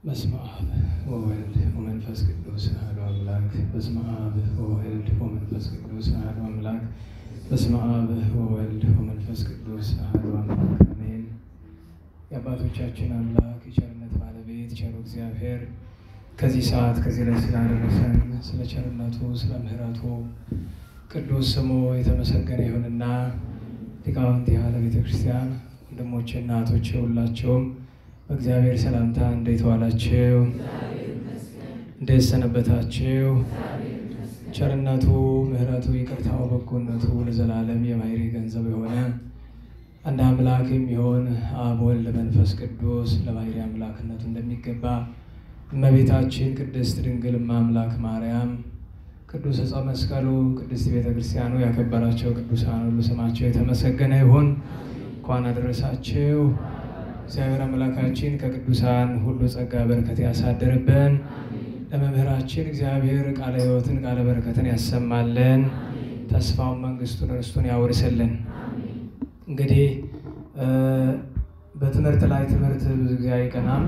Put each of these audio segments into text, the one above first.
በስመ አብ ወወልድ ወመንፈስ ቅዱስ አሐዱ አምላክ። በስመ አብ ወወልድ ወመንፈስ ቅዱስ አሐዱ አምላክ። በስመ አብ ወወልድ ወመንፈስ ቅዱስ አሐዱ አምላክ አሜን። የአባቶቻችን አምላክ የቸርነት ባለቤት ቸሩ እግዚአብሔር ከዚህ ሰዓት ከዚህ ላይ ስላደረሰን ስለ ቸርነቱ ስለ ምሕረቱ ቅዱስ ስሙ የተመሰገነ ይሁንና ሊቃውንት ያለ ቤተ ክርስቲያን ወንድሞቼ እናቶቼ ሁላችሁም በእግዚአብሔር ሰላምታ እንዴት ዋላችሁ? እንዴት ሰነበታችሁ? ቸርነቱ ምሕረቱ ይቅርታው በጎነቱ ለዘላለም የባሕሪ ገንዘብ የሆነ አንድ አምላክ የሚሆን አብ ወልድ መንፈስ ቅዱስ ለባሕሪ አምላክነቱ እንደሚገባ እመቤታችን ቅድስት ድንግል አምላክ ማርያም ቅዱስ ዕፀ መስቀሉ ቅድስት ቤተ ክርስቲያኑ ያከበራቸው ቅዱሳን ሁሉ ስማቸው የተመሰገነ ይሁን። እንኳን አደረሳችሁ። እግዚአብሔር አምላካችን ከቅዱሳን ሁሉ ጸጋ በረከት ያሳድርብን። ለመምህራችን እግዚአብሔር ቃለ ሕይወትን ቃለ በረከትን ያሰማልን። ተስፋውን መንግስቱን ርስቱን ያወርስልን። እንግዲህ በትምህርት ላይ ትምህርት ብዙ ጊዜ አይቀናም።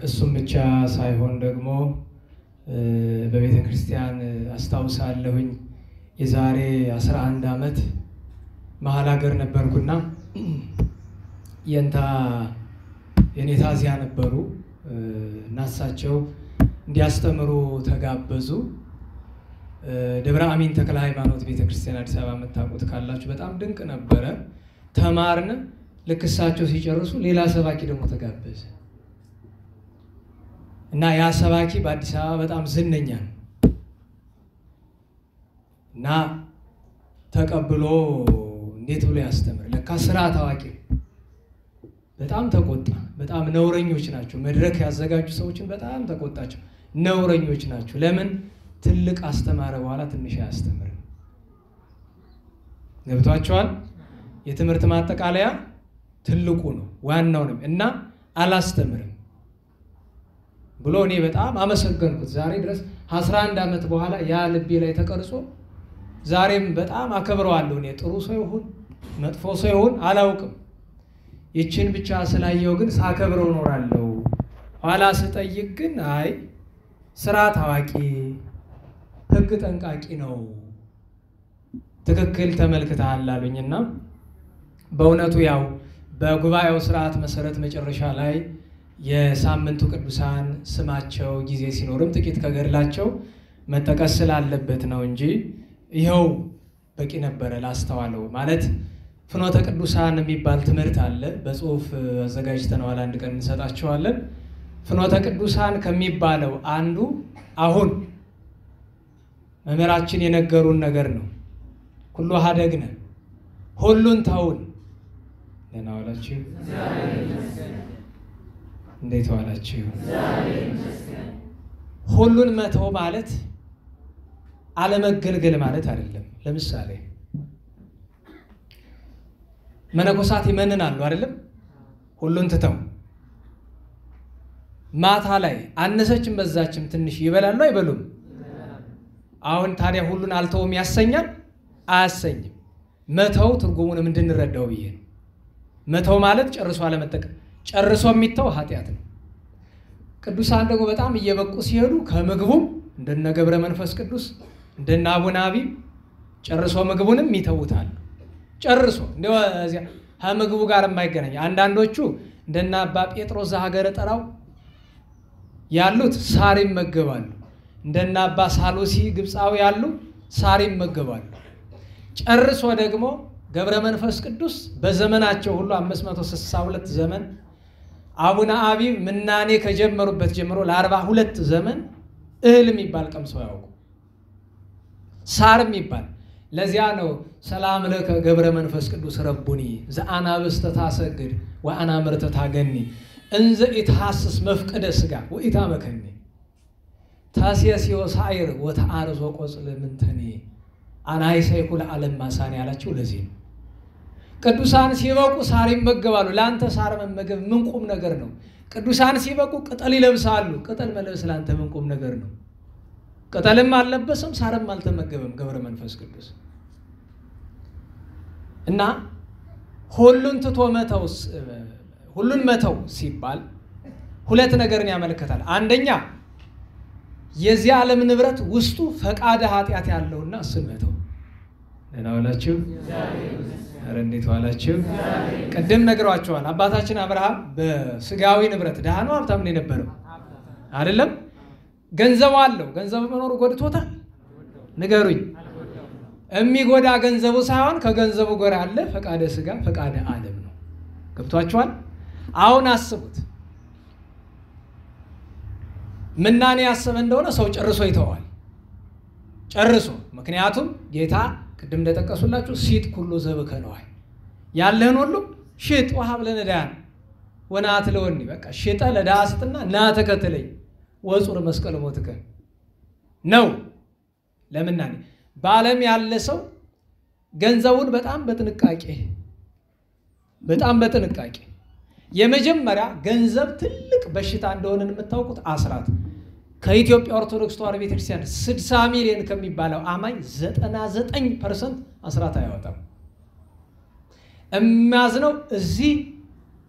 እሱም ብቻ ሳይሆን ደግሞ በቤተ ክርስቲያን አስታውሳለሁኝ የዛሬ 11 ዓመት መሀል ሀገር ነበርኩና የኔታ እዚያ ነበሩ እና እሳቸው እንዲያስተምሩ ተጋበዙ። ደብረ አሚን ተክለ ሃይማኖት ቤተክርስቲያን አዲስ አበባ የምታውቁት ካላችሁ በጣም ድንቅ ነበረ። ተማርን። ልክ እሳቸው ሲጨርሱ ሌላ ሰባኪ ደግሞ ተጋበዘ እና ያ ሰባኪ በአዲስ አበባ በጣም ዝነኛ ነው እና ተቀብሎ እንዴት ብሎ ያስተምር ለካ ስራ ታዋቂ በጣም ተቆጣ። በጣም ነውረኞች ናቸው። መድረክ ያዘጋጁ ሰዎችን በጣም ተቆጣቸው። ነውረኞች ናቸው። ለምን ትልቅ አስተማረ በኋላ ትንሽ አያስተምርም? ገብቷቸዋል። የትምህርት ማጠቃለያ ትልቁ ነው ዋናው ነው እና አላስተምርም ብሎ እኔ በጣም አመሰገንኩት። ዛሬ ድረስ 11 ዓመት በኋላ ያ ልቤ ላይ ተቀርጾ ዛሬም በጣም አከብረዋለሁ። እኔ ጥሩ ሰው ይሁን መጥፎ ሰው ይሁን አላውቅም። ይችን ብቻ ስላየው ግን ሳከብረው ኖራለሁ። ኋላ ስጠይቅ ግን አይ ስራ ታዋቂ ሕግ ጠንቃቂ ነው፣ ትክክል ተመልክተሃል አሉኝና በእውነቱ ያው በጉባኤው ስርዓት መሰረት መጨረሻ ላይ የሳምንቱ ቅዱሳን ስማቸው ጊዜ ሲኖርም ጥቂት ከገድላቸው መጠቀስ ስላለበት ነው እንጂ ይኸው በቂ ነበረ ላስተዋለው። ማለት ፍኖተ ቅዱሳን የሚባል ትምህርት አለ። በጽሁፍ አዘጋጅተነዋል፣ አንድ ቀን እንሰጣቸዋለን። ፍኖተ ቅዱሳን ከሚባለው አንዱ አሁን መምህራችን የነገሩን ነገር ነው። ሁሉ ሀደግነ ሁሉን ተውን። ደህና ዋላችሁ? እንዴት ዋላችሁ? ሁሉን መተው ማለት አለመገልገል ማለት አይደለም። ለምሳሌ መነኮሳት ይመንናሉ አይደለም? ሁሉን ትተው ማታ ላይ አነሰችም በዛችም ትንሽ ይበላሉ አይበሉም? አሁን ታዲያ ሁሉን አልተውም ያሰኛል? አያሰኝም። መተው ትርጉሙንም እንድንረዳው ብዬ ነው። መተው ማለት ጨርሶ አለመጠቀም፣ ጨርሶ የሚተው ኃጢአት ነው። ቅዱሳን ደግሞ በጣም እየበቁ ሲሄዱ ከምግቡም እንደነ ገብረ መንፈስ ቅዱስ እንደነ አቡነ አቢብ ጨርሶ ምግቡንም ይተውታል። ጨርሶ እንደው እዚያ ከምግቡ ጋር የማይገናኝ አንዳንዶቹ እንደነ አባ ጴጥሮስ ዘሀገረ ጠራው ያሉት ሳር ይመገባሉ። እንደነ አባ ሳሉሲ ግብፃዊ ያሉ ሳር ይመገባሉ። ጨርሶ ደግሞ ገብረ መንፈስ ቅዱስ በዘመናቸው ሁሉ 562 ዘመን አቡነ አቢብ ምናኔ ከጀመሩበት ጀምሮ ለ42 ዘመን እህል የሚባል ቀምሰው ያውቁ፣ ሳር የሚባል። ለዚያ ነው ሰላም ለከ ገብረ መንፈስ ቅዱስ ረቡኒ ዘአናብስተ ታሰግድ ወአናምርተ ታገኒ እንዘ ኢትሐስስ መፍቀደ ሥጋ ወኢታመከኒ ታስየስዮ ሳይር ወተአርዞ ቆጽል ምንተኔ አናይሰይኩ ለዓለም ማሳኔ ያላቸው ለዚህ ነው። ቅዱሳን ሲበቁ ሳር ይመገባሉ። ለአንተ ሳር መመገብ ምን ቁም ነገር ነው? ቅዱሳን ሲበቁ ቅጠል ይለብሳሉ። ቅጠል መልበስ ለአንተ ምን ቁም ነገር ነው? ቅጠልም አልለበሰም ሳርም አልተመገበም ገብረ መንፈስ ቅዱስ። እና ሁሉን ትቶ መተው ሁሉን መተው ሲባል ሁለት ነገርን ያመለክታል። አንደኛ የዚህ ዓለም ንብረት ውስጡ ፈቃደ ኃጢአት ያለውና እሱን መተው። ደህና ዋላችሁ? ኧረ እንዴት ዋላችሁ? ቅድም ነግሯቸዋል። አባታችን አብርሃም በስጋዊ ንብረት ድሃ ነው ሀብታም ነው የነበረው አይደለም? ገንዘቡ አለው። ገንዘቡ መኖሩ ጎድቶታል? ንገሩኝ። የሚጎዳ ገንዘቡ ሳይሆን ከገንዘቡ ጋር ያለ ፈቃደ ስጋ ፈቃደ ዓለም ነው። ገብቷችኋል? አሁን አስቡት። ምናኔ ያሰበ እንደሆነ ሰው ጨርሶ ይተዋል። ጨርሶ። ምክንያቱም ጌታ ቅድም እንደጠቀሱላችሁ ሲጥ ኩሉ ዘብከ ነዋይ፣ ያለህን ሁሉ ሽጥ ወሀብ ለነዳያን ወናት ለወኒ፣ በቃ ሽጠ ለድሃ ስጥና ና ተከተለኝ ወጹር መስቀል ሞትከ ነው። ለምናኔ በዓለም ያለ ሰው ገንዘቡን በጣም በጥንቃቄ የመጀመሪያ ገንዘብ ትልቅ በሽታ እንደሆነ የምታውቁት አስራት ከኢትዮጵያ ኦርቶዶክስ ተዋሕዶ ቤተክርስቲያን 60 ሚሊዮን ከሚባለው አማኝ 99% አስራት አያወጣም። የሚያዝነው እዚህ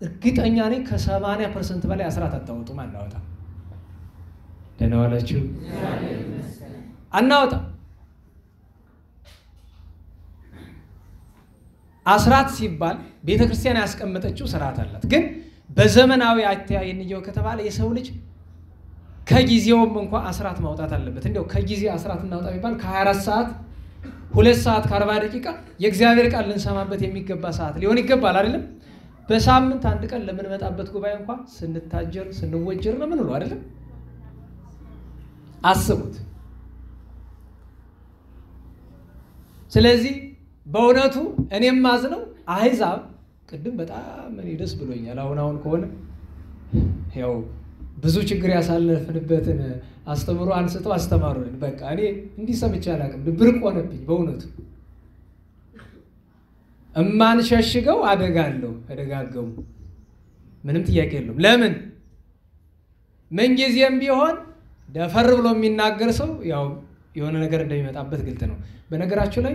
እርግጠኛ ነኝ ከ80% በላይ አስራት አታወጡም፣ አናወጣም። ደህና ዋላችሁ? አናወጣም። አስራት ሲባል ቤተክርስቲያን ያስቀመጠችው ስርዓት አላት። ግን በዘመናዊ አተያይ እንየው ከተባለ የሰው ልጅ ከጊዜውም እንኳን አስራት ማውጣት አለበት። እንደው ከጊዜ አስራት እናውጣ ቢባል ከ24 ሰዓት 2 ሰዓት ከ40 ደቂቃ የእግዚአብሔር ቃል ልንሰማበት የሚገባ ሰዓት ሊሆን ይገባል አይደለም? በሳምንት አንድ ቀን ለምንመጣበት ጉባኤ እንኳን ስንታጀር ስንወጀር ነው ምን ነው አይደለም? አስቡት። ስለዚህ በእውነቱ እኔም ማዝነው አሕዛብ ቅድም በጣም እኔ ደስ ብሎኛል። አሁን ከሆነ ያው ብዙ ችግር ያሳለፍንበትን አስተምሮ አንስተው አስተማሩን። በቃ እኔ እንዲህ ሰምቼ አላውቅም፣ ብርቅ ሆነብኝ በእውነቱ። እማንሸሽገው አደጋ አለው ተደጋገሙ፣ ምንም ጥያቄ የለውም። ለምን ምንጊዜም ቢሆን ደፈር ብሎ የሚናገር ሰው ያው የሆነ ነገር እንደሚመጣበት ግልጥ ነው። በነገራችሁ ላይ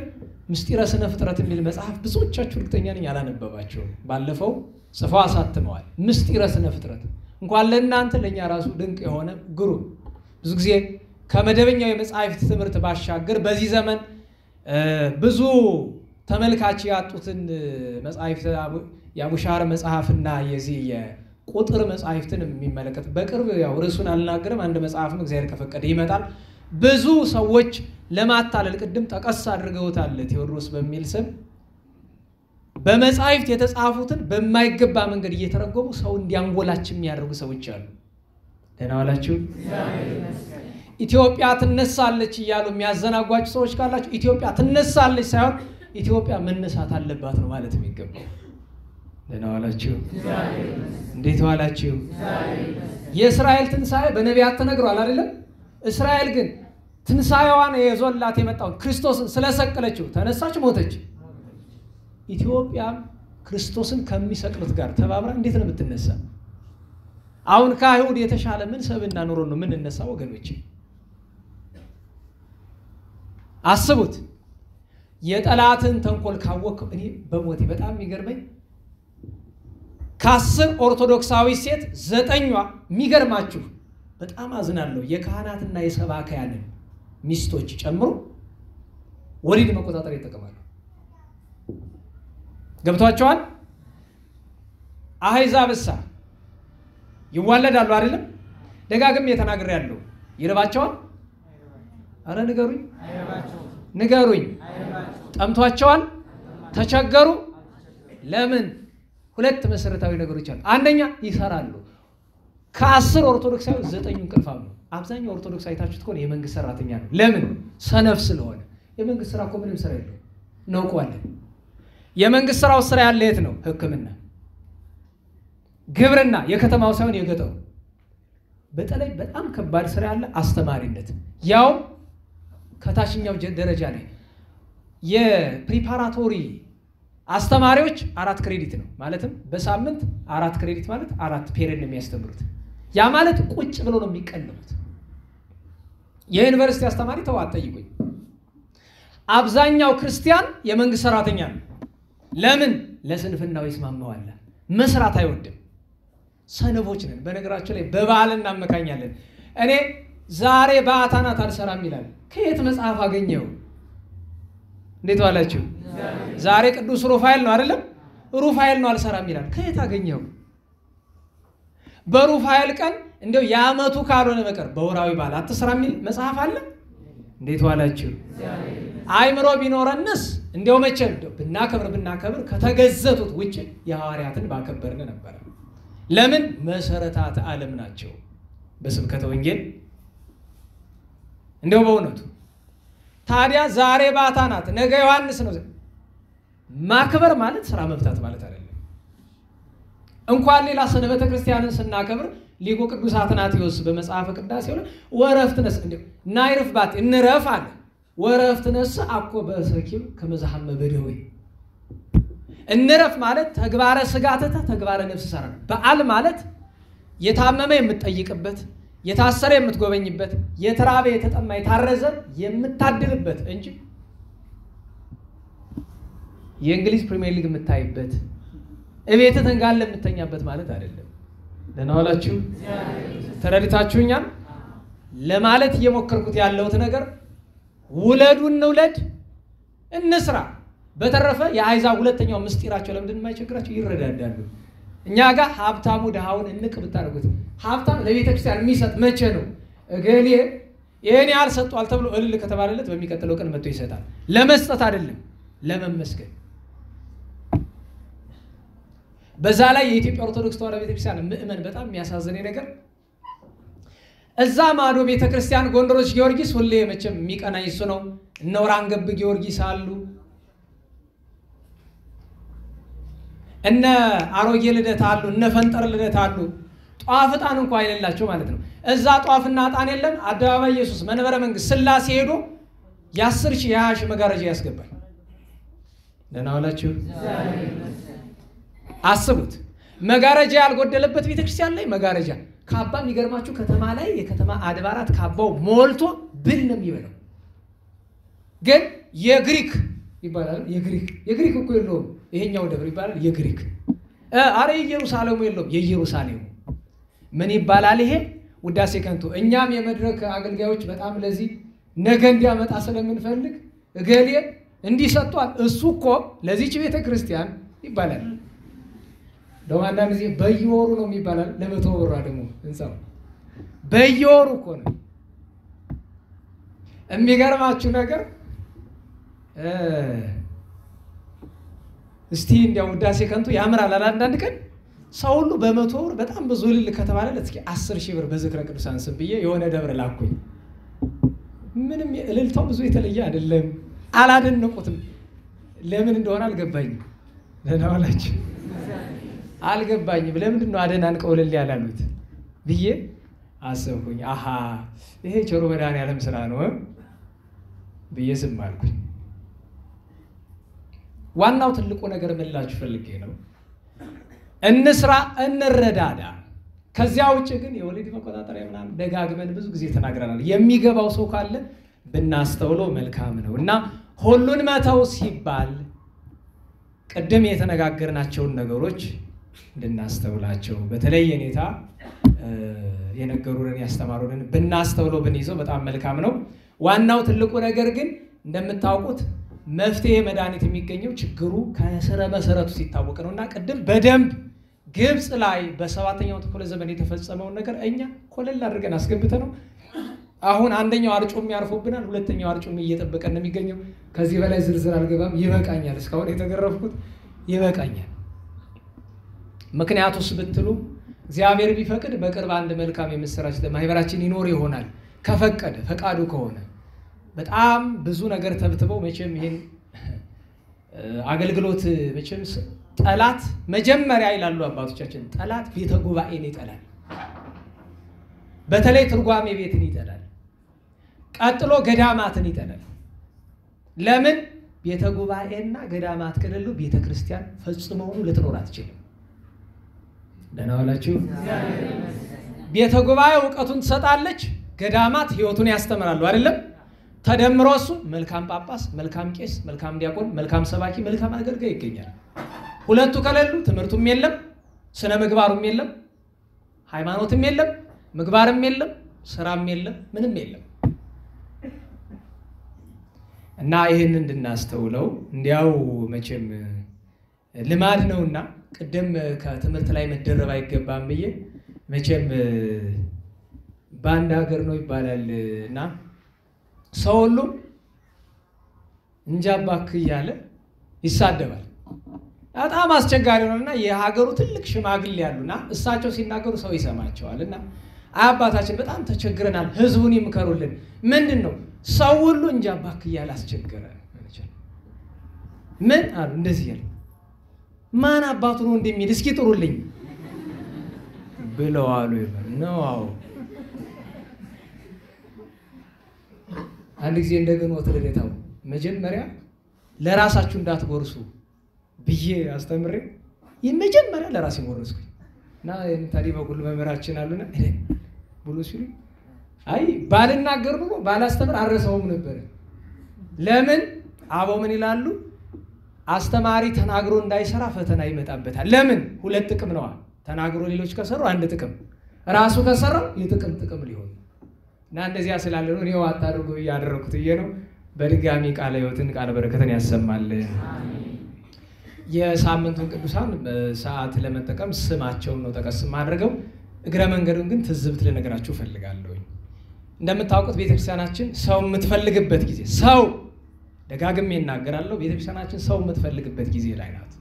ምስጢረ ስነ ፍጥረት የሚል መጽሐፍ ብዙዎቻችሁ እርግጠኛ ነኝ አላነበባችሁም። ባለፈው ጽፈው አሳትመዋል። ምስጢረ ስነ ፍጥረት እንኳን ለእናንተ ለእኛ ራሱ ድንቅ የሆነ ግሩም፣ ብዙ ጊዜ ከመደበኛው የመጽሐፍት ትምህርት ባሻገር በዚህ ዘመን ብዙ ተመልካች ያጡትን መጽሐፍት የአቡሻር መጽሐፍና የዚህ የቁጥር መጽሐፍትን የሚመለከት በቅርብ ያው ርዕሱን አልናገርም፣ አንድ መጽሐፍም እግዚአብሔር ከፈቀደ ይመጣል። ብዙ ሰዎች ለማታለል ቅድም ጠቀስ አድርገውታል ቴዎድሮስ በሚል ስም በመጽሐፍት የተጻፉትን በማይገባ መንገድ እየተረጎሙ ሰው እንዲያንጎላች የሚያደርጉ ሰዎች አሉ። ደህና ዋላችሁ? ኢትዮጵያ ትነሳለች እያሉ የሚያዘናጓችሁ ሰዎች ካላችሁ ኢትዮጵያ ትነሳለች ሳይሆን ኢትዮጵያ መነሳት አለባት ነው ማለት የሚገባው። ደህና ዋላችሁ? እንዴት ዋላችሁ? የእስራኤል ትንሣኤ በነቢያት ተነግሯል አይደለም? እስራኤል ግን ትንሣኤዋን የዞላት የመጣው ክርስቶስን ስለሰቀለችው ተነሳች፣ ሞተች። ኢትዮጵያም ክርስቶስን ከሚሰቅሉት ጋር ተባብራ እንዴት ነው የምትነሳ? አሁን ከአይሁድ የተሻለ ምን ሰብና ኑሮ ነው የምንነሳ? ወገኖች አስቡት። የጠላትን ተንኮል ካወቅከው እኔ በሞቴ በጣም የሚገርመኝ ከ10 ኦርቶዶክሳዊ ሴት 9ኛ የሚገርማችሁ በጣም አዝናለሁ የካህናትና የሰባካያንን ሚስቶች ጨምሮ ወሊድ መቆጣጠር ይጠቀማሉ። ገብቷቸዋል? አሕዛብሳ ይዋለዳሉ አይደለም? ደጋግሜ ተናግሬያለሁ። ይረባቸዋል? አረ ንገሩኝ፣ ንገሩኝ። ጠምቷቸዋል? ተቸገሩ? ለምን? ሁለት መሰረታዊ ነገሮች አሉ። አንደኛ ይሰራሉ። ከ10 ኦርቶዶክሳዊ 9 እንቅልፋም ነው። አብዛኛው ኦርቶዶክስ አይታችሁት ከሆነ የመንግስት ሰራተኛ ነው። ለምን? ሰነፍ ስለሆነ። የመንግስት ስራ እኮ ምንም ስራ የለውም ነው እኮ አለ። የመንግስት ስራው ስራ ያለ የት ነው? ሕክምና፣ ግብርና፣ የከተማው ሳይሆን የገጠሩ። በተለይ በጣም ከባድ ስራ ያለ አስተማሪነት፣ ያው ከታችኛው ደረጃ ላይ የፕሪፓራቶሪ አስተማሪዎች 4 ክሬዲት ነው። ማለትም በሳምንት 4 ክሬዲት ማለት 4 ፔሪድ ነው የሚያስተምሩት። ያ ማለት ቁጭ ብሎ ነው የሚቀልሙት። የዩኒቨርሲቲ አስተማሪ ተው አትጠይቁኝ። አብዛኛው ክርስቲያን የመንግስት ሰራተኛ ነው። ለምን? ለስንፍናው ይስማማዋል። መስራት አይወድም። ሰነፎች ነን። በነገራችን ላይ በበዓል እናመካኛለን። እኔ ዛሬ በአታናት አልሰራም ይላል። ከየት መጽሐፍ አገኘው? እንዴት ዋላችሁ? ዛሬ ቅዱስ ሩፋኤል ነው አይደለም? ሩፋኤል ነው አልሰራም ይላል። ከየት አገኘው? በሩፋኤል ቀን እንደው የዓመቱ ካልሆነ በቀር በወራዊ በዓል አትሰራም የሚል መጽሐፍ አለ? እንዴት ዋላችሁ? አይምሮ ቢኖረንስ እንደው መቼ ብናከብር ከተገዘቱት ውጭ የሐዋርያትን ባከበርን ነበር። ለምን? መሰረታት ዓለም ናቸው በስብከተ ወንጌል። እንደው በእውነቱ ታዲያ ዛሬ ባታናት ነገ ዮሐንስ ነው። ማክበር ማለት ስራ መፍታት ማለት አይደለም። እንኳን ሌላ ሰንበተ ክርስቲያንን ስናከብር ሊቁ ቅዱስ አትናቴዎስ በመጽሐፈ ቅዳሴው ላይ ወረፍት ነስ እንደው ናይርፍ ባት እንረፍ አለ። ወረፍት ነስ አኮ በሰኪም ከመዛሐመ በደዌ እንረፍ ማለት ተግባረ ስጋተታ ተግባረ ነፍስ ሰራ። በዓል ማለት የታመመ የምትጠይቅበት፣ የታሰረ የምትጎበኝበት፣ የተራበ የተጠማ የታረዘ የምታድልበት እንጂ የእንግሊዝ ፕሪሚየር ሊግ የምታይበት እቤት ተንጋለ የምተኛበት ማለት አይደለም። ደህና ዋላችሁ? ተረድታችሁኛል? ለማለት እየሞከርኩት ያለሁት ነገር ውለዱን እንውለድ እንስራ። በተረፈ የአይዛብ ሁለተኛው ምስጢራቸው ለምንድን የማይቸግራቸው? ይረዳዳሉ። እኛ ጋር ሀብታሙ ድሃውን እንቅ ብታደርጉት ሀብታም ለቤተ ክርስቲያን የሚሰጥ መቼ ነው? እገሌ ይሄን ያህል ሰጥቷል ተብሎ እልል ከተባለለት በሚቀጥለው ቀን መጥቶ ይሰጣል። ለመስጠት አይደለም ለመመስገን። በዛ ላይ የኢትዮጵያ ኦርቶዶክስ ተዋሕዶ ቤተክርስቲያን ምእመን በጣም የሚያሳዝነኝ ነገር እዛ ማዶ ቤተክርስቲያን ጎንደሮች ጊዮርጊስ ሁሌ መቼም የሚቀናኝ እሱ ነው። እነ ወራንገብ ጊዮርጊስ አሉ፣ እነ አሮጌ ልደት አሉ፣ እነ ፈንጠር ልደት አሉ። ጧፍ ዕጣን እንኳን አይደላቸው ማለት ነው። እዛ ጧፍና ዕጣን የለም። አደባባይ ኢየሱስ መንበረ መንግስት ስላሴ ሄዶ የ10 ሺህ የ20 ሺህ መጋረጃ ያስገባል። ደህና ዋላችሁ? አስቡት። መጋረጃ ያልጎደለበት ቤተክርስቲያን ላይ መጋረጃ ካባ የሚገርማችሁ ከተማ ላይ የከተማ አድባራት ካባው ሞልቶ ብል ነው የሚበላው። ግን የግሪክ ይባላል። የግሪክ እኮ የለውም ይሄኛው ደብር ይባላል የግሪክ። አረ ኢየሩሳሌሙ የለውም የኢየሩሳሌሙ ምን ይባላል? ይሄ ውዳሴ ከንቱ። እኛም የመድረክ አገልጋዮች በጣም ለዚህ ነገ እንዲያመጣ ስለምንፈልግ እገሌ እንዲሰጧል እሱ እኮ ለዚህች ቤተክርስቲያን ይባላል። ደው አንዳንድ ጊዜ በየወሩ ነው የሚባላል። ለ100 ብር ደግሞ እንጻው በየወሩ እኮ ነው። የሚገርማችሁ ነገር እስቲ እንዲያው ውዳሴ ከንቱ ያምራል አንዳንድ ቀን ሰው ሁሉ በ100 ብር በጣም ብዙ ልል ከተባለ እስኪ 10 ሺህ ብር በዝክረ ቅዱሳን ስም ብዬ የሆነ ደብር ላኩኝ። ምንም እልልታው ብዙ የተለየ አይደለም። አላደነቁትም። ለምን እንደሆነ አልገባኝም። ደህና ዋላችሁ? አልገባኝም። ለምንድን ነው አደናንቀው እልል ያላሉት ብዬ አሰብኩኝ። አሃ ይሄ ቸሩ መድኃኔዓለም ስራ ነው ብዬ ዝም አልኩኝ። ዋናው ትልቁ ነገር ምላችሁ ፈልጌ ነው እንስራ እንረዳዳ። ከዚያ ውጭ ግን የወሊድ መቆጣጠሪያ ምናምን ደጋግመን ብዙ ጊዜ ተናግረናል። የሚገባው ሰው ካለ ብናስተውለው መልካም ነው እና ሁሉን መተው ሲባል ቅድም የተነጋገርናቸውን ነገሮች እንድናስተውላቸው በተለይ የኔታ የነገሩንን ያስተማሩንን ብናስተውለው ብንይዘው በጣም መልካም ነው። ዋናው ትልቁ ነገር ግን እንደምታውቁት መፍትሄ መድኃኒት የሚገኘው ችግሩ ከስረ መሰረቱ ሲታወቅ ነውና ቅድም በደንብ ግብጽ ላይ በ7ኛው ክፍለ ዘመን የተፈጸመውን ነገር እኛ ኮለል አድርገን አስገብተነው አሁን አንደኛው አርጩም ያርፎብናል፣ ሁለተኛው አርጩም እየጠበቀን ነው የሚገኘው። ከዚህ በላይ ዝርዝር አልገባም። ይበቃኛል። እስካሁን የተገረፍኩት ይበቃኛል። ምክንያቱስ ብትሉ እግዚአብሔር ቢፈቅድ በቅርብ አንድ መልካም የምስራች ለማህበራችን ይኖር ይሆናል ከፈቀደ ፈቃዱ ከሆነ። በጣም ብዙ ነገር ተብትበው መቼም ይሄን አገልግሎት መቼም ጠላት መጀመሪያ ይላሉ አባቶቻችን፣ ጠላት ቤተ ጉባኤን ይጠላል። በተለይ ትርጓሜ ቤትን ይጠላል። ቀጥሎ ገዳማትን ይጠላል። ለምን? ቤተ ጉባኤና ገዳማት ከሌሉ ቤተ ክርስቲያን ፈጽሞውኑ ልትኖር አትችልም። ደህና ዋላችሁ? ቤተ ጉባኤ ዕውቀቱን ትሰጣለች፣ ገዳማት ሕይወቱን ያስተምራሉ አይደለም? ተደምሮ እሱ መልካም ጳጳስ፣ መልካም ቄስ፣ መልካም ዲያቆን፣ መልካም ሰባኪ፣ መልካም አገልጋይ ይገኛል። ሁለቱ ከሌሉ ትምህርቱም የለም፣ ስነ ምግባሩም የለም፣ ሃይማኖትም የለም፣ ምግባርም የለም፣ ስራም የለም፣ ምንም የለም። እና ይህን እንድናስተውለው እንዲያው መቼም ልማድ ነውና ቅድም ከትምህርት ላይ መደረብ አይገባም ብዬ መቼም በአንድ ሀገር ነው ይባላል እና ሰው ሁሉ እንጃባክ እያለ ይሳደባል። በጣም አስቸጋሪ ነውና የሀገሩ ትልቅ ሽማግሌ ያሉና እሳቸው ሲናገሩ ሰው ይሰማቸዋልና አባታችን በጣም ተቸግረናል፣ ህዝቡን ይምከሩልን። ምንድነው ሰው ሁሉ እንጃባክ እያለ አስቸገረ። ምን አሉ እንደዚህ ያለ ማን አባቱ ነው እንደሚል እስኪ ጥሩልኝ ብለው አሉ ነው። አዎ አንድ ጊዜ እንደገና ወተለታው መጀመሪያ ለራሳችሁ እንዳትጎርሱ ብዬ አስተምሬ የመጀመሪያ ለራሴ ወረስኩኝ እና ታዲያ በጉል መመራችን አሉና ብሎ ሲሉ አይ ባልናገር ነው ባላስተምር አረሰውም ነበር። ለምን አበው ምን ይላሉ? አስተማሪ ተናግሮ እንዳይሰራ ፈተና ይመጣበታል። ለምን? ሁለት ጥቅም ነው። ተናግሮ ሌሎች ከሰሩ አንድ ጥቅም፣ ራሱ ከሰራው የጥቅም ሊሆን እና እንደዚያ ስላለ ነው እኔው አታድርጉ ያደረኩት ነው። በድጋሚ ቃለ ሕይወትን ቃለ በረከትን ያሰማልን። የሳምንቱን ቅዱሳን ሰዓት ለመጠቀም ስማቸውን ነው ጠቀስ ማድረገው። እግረ መንገዱን ግን ትዝብት ልነግራችሁ ፈልጋለሁ። እንደምታውቁት ቤተክርስቲያናችን ሰው የምትፈልግበት ጊዜ ሰው ደጋግሜ እናገራለሁ። ቤተክርስቲያናችን ሰው የምትፈልግበት ጊዜ ላይ ናት።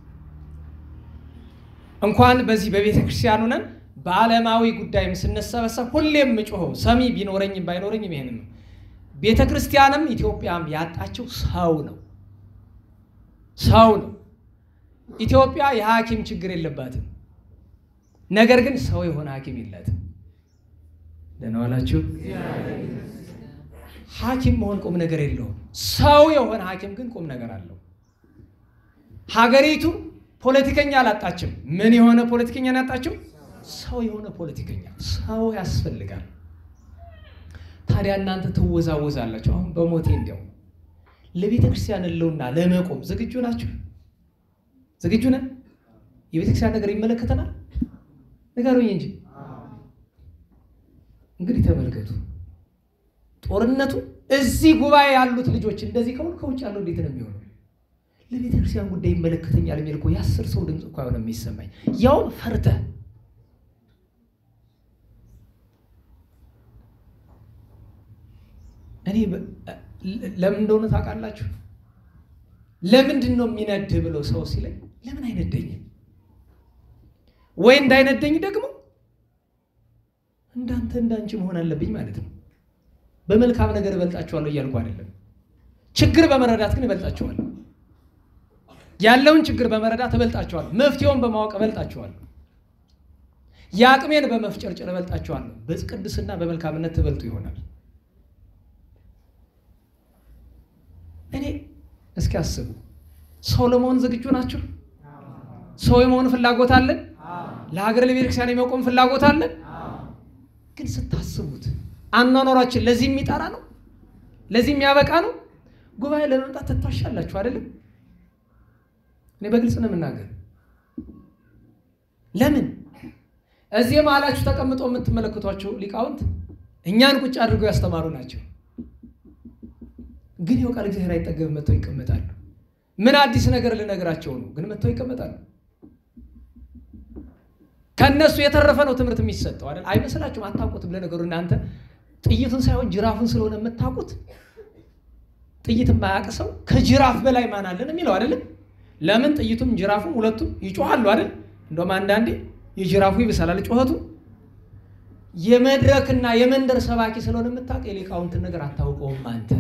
እንኳን በዚህ በቤተክርስቲያኑ ነን በዓለማዊ ጉዳይም ስንሰበሰብ ሁሌም ምጮኸው ሰሚ ቢኖረኝም ባይኖረኝም ይሄን ነው። ቤተክርስቲያንም ኢትዮጵያም ያጣችው ሰው ነው። ሰው ነው። ኢትዮጵያ የሐኪም ችግር የለባትም። ነገር ግን ሰው የሆነ ሐኪም የላትም። ደህና ዋላችሁ። ሐኪም መሆን ቁም ነገር የለውም። ሰው የሆነ ሐኪም ግን ቁም ነገር አለው። ሀገሪቱ ፖለቲከኛ አላጣችም። ምን የሆነ ፖለቲከኛ ያጣችው? ሰው የሆነ ፖለቲከኛ። ሰው ያስፈልጋል። ታዲያ እናንተ ትወዛወዛላችሁ። አሁን በሞቴ እንዲያው ለቤተ ክርስቲያን ለውና ለመቆም ዝግጁ ናችሁ? ዝግጁ ነን? የቤተ ክርስቲያን ነገር ይመለከተናል? ንገሩኝ እንጂ። እንግዲህ ተመልከቱ። ጦርነቱ እዚህ ጉባኤ ያሉት ልጆች እንደዚህ ከውጭ ያለው እንዴት ነው የሚሆነው? ለቤተ ክርስቲያን ጉዳይ ይመለከተኛል የሚል እኮ የ10 ሰው ድምጽ እኮ አይሆንም የሚሰማኝ። ያው ፈርተህ እኔ ለምን እንደሆነ ታውቃላችሁ? ለምንድን ነው የሚነድ ብለው ሰው ሲለኝ ለምን አይነደኝም? ወይ እንዳይነደኝ ደግሞ እንዳንተ እንዳንቺ መሆን አለብኝ ማለት ነው። በመልካም ነገር እበልጣቸዋለሁ እያልኩ አይደለም። ችግር በመረዳት ግን እበልጣቸዋለሁ። ያለውን ችግር በመረዳት እበልጣቸዋለሁ። መፍትሄውን በማወቅ እበልጣቸዋለሁ። ያቅሜን በመፍጨርጨር እበልጣቸዋለሁ። በቅድስና በመልካምነት ትበልጡ ይሆናል። እኔ እስኪ አስቡ። ሰው ለመሆን ዝግጁ ናችሁ? ሰው የመሆን ፍላጎት አለን? ለሀገር ለቤተክርስቲያን የመቆም ፍላጎት አለን? ግን ስታስቡት አኗኗራችን ለዚህ የሚጠራ ነው? ለዚህ የሚያበቃ ነው? ጉባኤ ለመምጣት ትታሻላችሁ አይደለም? እኔ በግልጽ ነው የምናገር። ለምን? እዚህ መሀላችሁ ተቀምጠው የምትመለከቷቸው ሊቃውንት እኛን ቁጭ አድርገው ያስተማሩ ናቸው። ግን ይኸው ቃል እግዚአብሔር አይጠገብም፣ መጥተው ይቀመጣሉ። ምን አዲስ ነገር ልነግራቸው ነው? ግን መጥተው ይቀመጣሉ። ከነሱ የተረፈ ነው ትምህርት የሚሰጠው አይደል? አይመስላችሁም? አታውቁትም። ለነገሩ እናንተ ጥይቱን ሳይሆን ጅራፉን ስለሆነ የምታውቁት። ጥይት የማያውቅ ሰው ከጅራፍ በላይ ማን አለን የሚለው አይደለም? ለምን ጥይቱም ጅራፉም ሁለቱም ይጮሃሉ አይደል? እንደውም አንዳንዴ የጅራፉ ይብሳል ጮኸቱ። የመድረክና የመንደር ሰባኪ ስለሆነ የምታውቅ የሊቃውንትን ነገር አታውቀውም። አንተ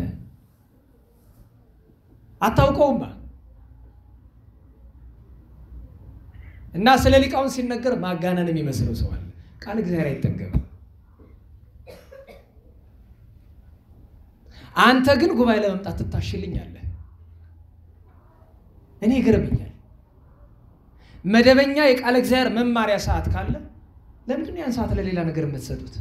አታውቀውም። እና ስለ ሊቃውንት ሲነገር ማጋነን የሚመስለው ሰው አለ። ቃል እግዚአብሔር አይጠገብም። አንተ ግን ጉባኤ ለመምጣት ትታሽልኛለህ። እኔ ይገርመኛል። መደበኛ የቃል እግዚአብሔር መማሪያ ሰዓት ካለ ለምንድን ነው ያን ሰዓት ለሌላ ነገር የምትሰጡት?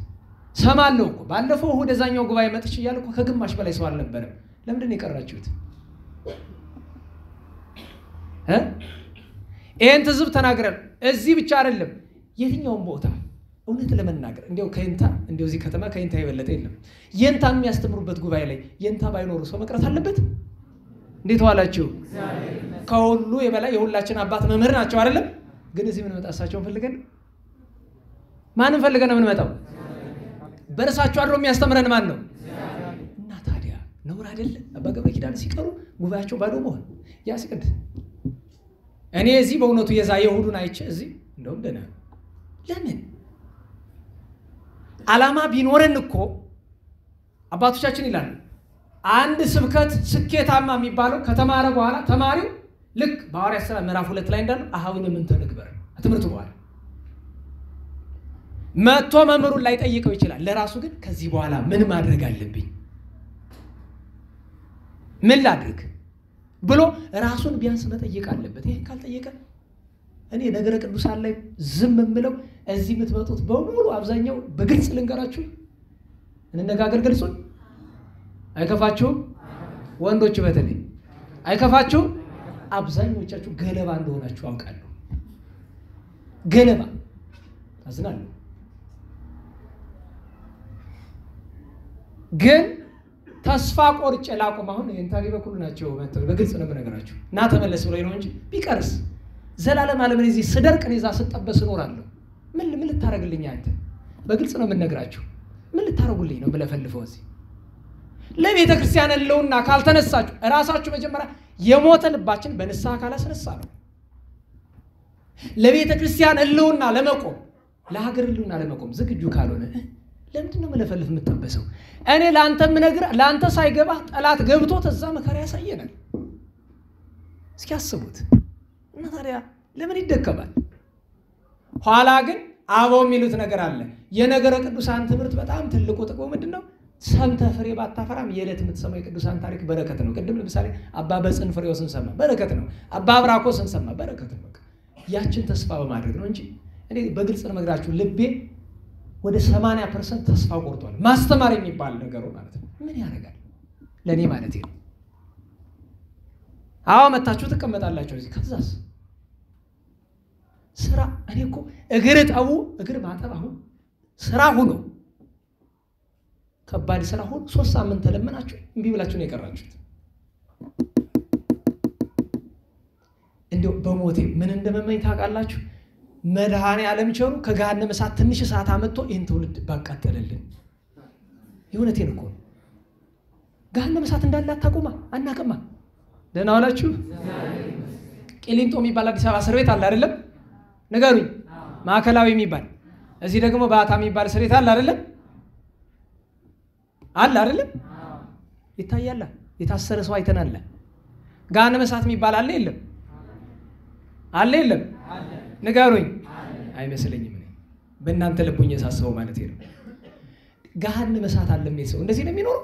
ሰማለሁ እኮ ባለፈው ወደዛኛው ጉባኤ መጥቼ እያልኩ ከግማሽ በላይ ሰው አልነበረም። ለምንድን ነው የቀራችሁት? ይሄን ትዝብ ተናግረን እዚህ ብቻ አይደለም የትኛውም ቦታ እውነት ለመናገር እንዲያው ከይንታ እንዲያው እዚህ ከተማ ከይንታ የበለጠ የለም። የንታ የሚያስተምሩበት ጉባኤ ላይ የንታ ባይኖሩ ሰው መቅረት አለበት። እንዴት ዋላችሁ? ከሁሉ የበላይ የሁላችን አባት መምህር ናቸው አይደለም? ግን እዚህ ምን መጣ? እሳቸውን ፈልገን ማንን ፈልገን ነው የምንመጣው? በእርሳቸው አድሮ የሚያስተምረን ማን ነው? እና ታዲያ ነውር አይደለ? አባ ገብረ ኪዳን ሲቀሩ ጉባኤያቸው ባዶ መሆን ያስቀድ። እኔ እዚህ በእውነቱ የዛ የሁዱን አይቼ እዚህ እንደውም ደህና ለምን ዓላማ ቢኖረን እኮ አባቶቻችን ይላሉ አንድ ስብከት ስኬታማ የሚባለው ከተማረ በኋላ ተማሪው ልክ በሐዋርያት ሥራ ምዕራፍ 2 ላይ እንዳለው አሁን ምን ተነግበር ትምህርቱ በኋላ መጥቶ መምህሩን ላይ ጠይቀው ይችላል። ለራሱ ግን ከዚህ በኋላ ምን ማድረግ አለብኝ፣ ምን ላድርግ ብሎ ራሱን ቢያንስ መጠየቅ አለበት። ይሄን ካልጠየቀ እኔ ነገረ ቅዱሳን ላይ ዝም የምለው እዚህ የምትመጡት በሙሉ አብዛኛው በግልጽ ልንገራችሁ እንነጋገር። ግልጹን አይከፋችሁም? ወንዶች በተለይ አይከፋችሁም? አብዛኞቻችሁ ገለባ እንደሆናችሁ አውቃለሁ። ገለባ አዝናለሁ። ግን ተስፋ ቆርጬ ላቆም። አሁን የእንታሪ በኩል ናቸው በግልጽ ነው የምነግራችሁ። እና ተመለስ ብሎኝ ነው እንጂ ቢቀርስ ዘላለም ዓለምን እዚህ ስደርቅ እኔ እዛ ስጠበስ እኖራለሁ። ምን ልታረግልኝ አንተ? በግልጽ ነው የምነግራችሁ። ምን ልታረጉልኝ ነው ብለፈልፈው እዚህ ለቤተ ክርስቲያን ህልውና ካልተነሳችሁ እራሳችሁ መጀመሪያ የሞተ ልባችን በንስሐ ካላስነሳ ነው ለቤተ ክርስቲያን ህልውና ለመቆም ለሀገር ህልውና ለመቆም ዝግጁ ካልሆነ ለምንድን ነው መለፈልፍ የምትጠበሰው? እኔ ለአንተ ምነግርህ ለአንተ ሳይገባ ጠላት ገብቶ ተዛ መከራ ያሳየናል። እስኪ አስቡት። እና ታዲያ ለምን ይደከማል? ኋላ ግን አበው የሚሉት ነገር አለ። የነገረ ቅዱሳን ትምህርት በጣም ትልቁ ጥቅሙ ምንድነው? ሰምተህ ፍሬ ባታፈራም የዕለት የምትሰማው የቅዱሳን ታሪክ በረከት ነው። ቅድም ለምሳሌ አባ በጽን ፍሬው ስንሰማ በረከት ነው። አባ አብራኮ ስንሰማ በረከት ነው። ያችን ተስፋ በማድረግ ነው እንጂ እኔ በግልጽ ለመግራችሁ ልቤ ወደ 80% ተስፋ ቆርጧል። ማስተማር የሚባል ነገሩ ማለት ነው ምን ያደርጋል ለኔ ማለት ነው። አዎ መታችሁ ትቀመጣላችሁ እዚህ። ከዛስ ስራ እኔ እኮ እግር ጠቡ እግር ማጠብ አሁን ስራ ሆኖ ከባድ ስራ ሆኖ 3 ሳምንት ተለመናችሁ እምቢ ብላችሁ ነው የቀራችሁት። እንደው በሞቴ ምን እንደመመኝ ታውቃላችሁ? መድኃኔ ዓለም ቸሩ ከገሃነመ እሳት ትንሽ እሳት አመጥቶ ይህን ትውልድ ባቃጠለልን። የእውነቴን እኮ ገሃነመ እሳት እንዳለ አታውቁማ? አናውቅማ። ደህና ዋላችሁ? ቂሊንጦ የሚባል አዲስ አበባ እስር ቤት አለ አይደለም? ንገሩኝ። ማዕከላዊ የሚባል እዚህ ደግሞ ባታ የሚባል እስር ቤት አለ አይደለም? አለ አይደለም? ይታያል። የታሰረ ሰው አይተናል። ገሃነመ እሳት የሚባል አለ የለም? አለ የለም? ንገሩኝ። አይመስለኝም። በእናንተ ልቡኝ የሳሰበው ማለት ነው። ገሃነመ እሳት አለ የሚል ሰው እንደዚህ ነው የሚኖረው?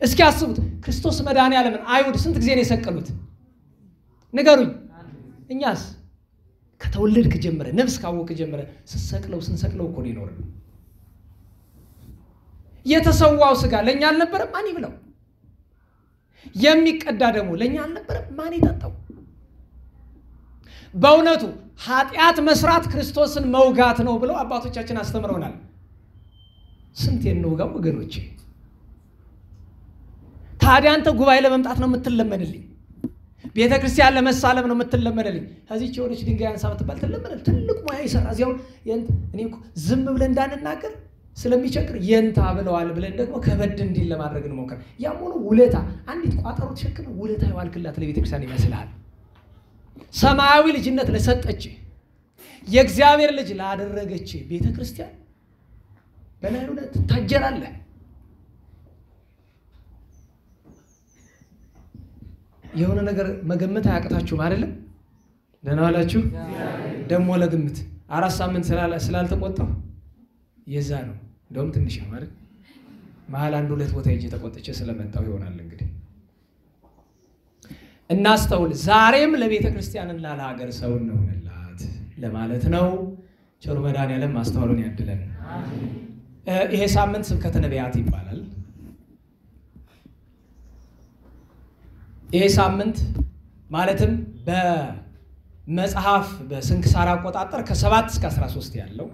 እስኪ አስቡት። ክርስቶስ መድኃኔ ዓለምን አይሁድ ስንት ጊዜ ነው የሰቀሉት? ንገሩኝ። እኛስ ከተወለድክ ጀምረ ነፍስ ካወቅክ ጀምረ ስንሰቅለው እኮ ነው ይኖር። የተሰዋው ስጋ ለኛ አልነበረም? ማን ይብላው? የሚቀዳ ደግሞ ለኛ አልነበረም? ማን ይጠጣው? በእውነቱ ኃጢአት መስራት ክርስቶስን መውጋት ነው ብለው አባቶቻችን አስተምረውናል። ስንት የነውጋው ወገኖቼ። ታዲያ አንተ ጉባኤ ለመምጣት ነው የምትለመንልኝ? ቤተ ክርስቲያን ለመሳለም ነው የምትለመንልኝ? ከዚህች የሆነች ድንጋይ አንሳ ብትባል ትለመናል። ትልቅ ሙያ ይሰራ እዚያው እኔ ዝም ብለን እንዳንናገር ስለሚቸግር የንታ ብለዋል ብለን ደግሞ ከበድ እንዲል ለማድረግ እንሞክር። ያም ሆኖ ውለታ አንዲት ቋጠሮ ተሸክመ ውለታ ይዋልክላት ለቤተ ክርስቲያን ይመስልሃል? ሰማያዊ ልጅነት ለሰጠች የእግዚአብሔር ልጅ ላደረገች ቤተ ክርስቲያን በላይ ውለት ታጀራለህ። የሆነ ነገር መገመት አያቅታችሁም አይደለም? ደህና ዋላችሁ? ደግሞ ለግምት 4 ሳምንት ስላልተቆጣው የዛ ነው። እንደውም ትንሽ ነው አይደል? መሀል 1-2 ቦታ ሄጄ ተቆጥቼ ስለመጣው ይሆናል እንግዲህ። እናስተውል። ዛሬም ለቤተ ክርስቲያንና ለሀገር ሰው እንሆንላት ለማለት ነው። ቸሩ መድኃኔ ዓለም ማስተዋሉን ያድለን። ይሄ ሳምንት ስብከተ ነቢያት ይባላል። ይሄ ሳምንት ማለትም መጽሐፍ በስንክሳር አቆጣጠር ከ7 እስከ 13 ያለው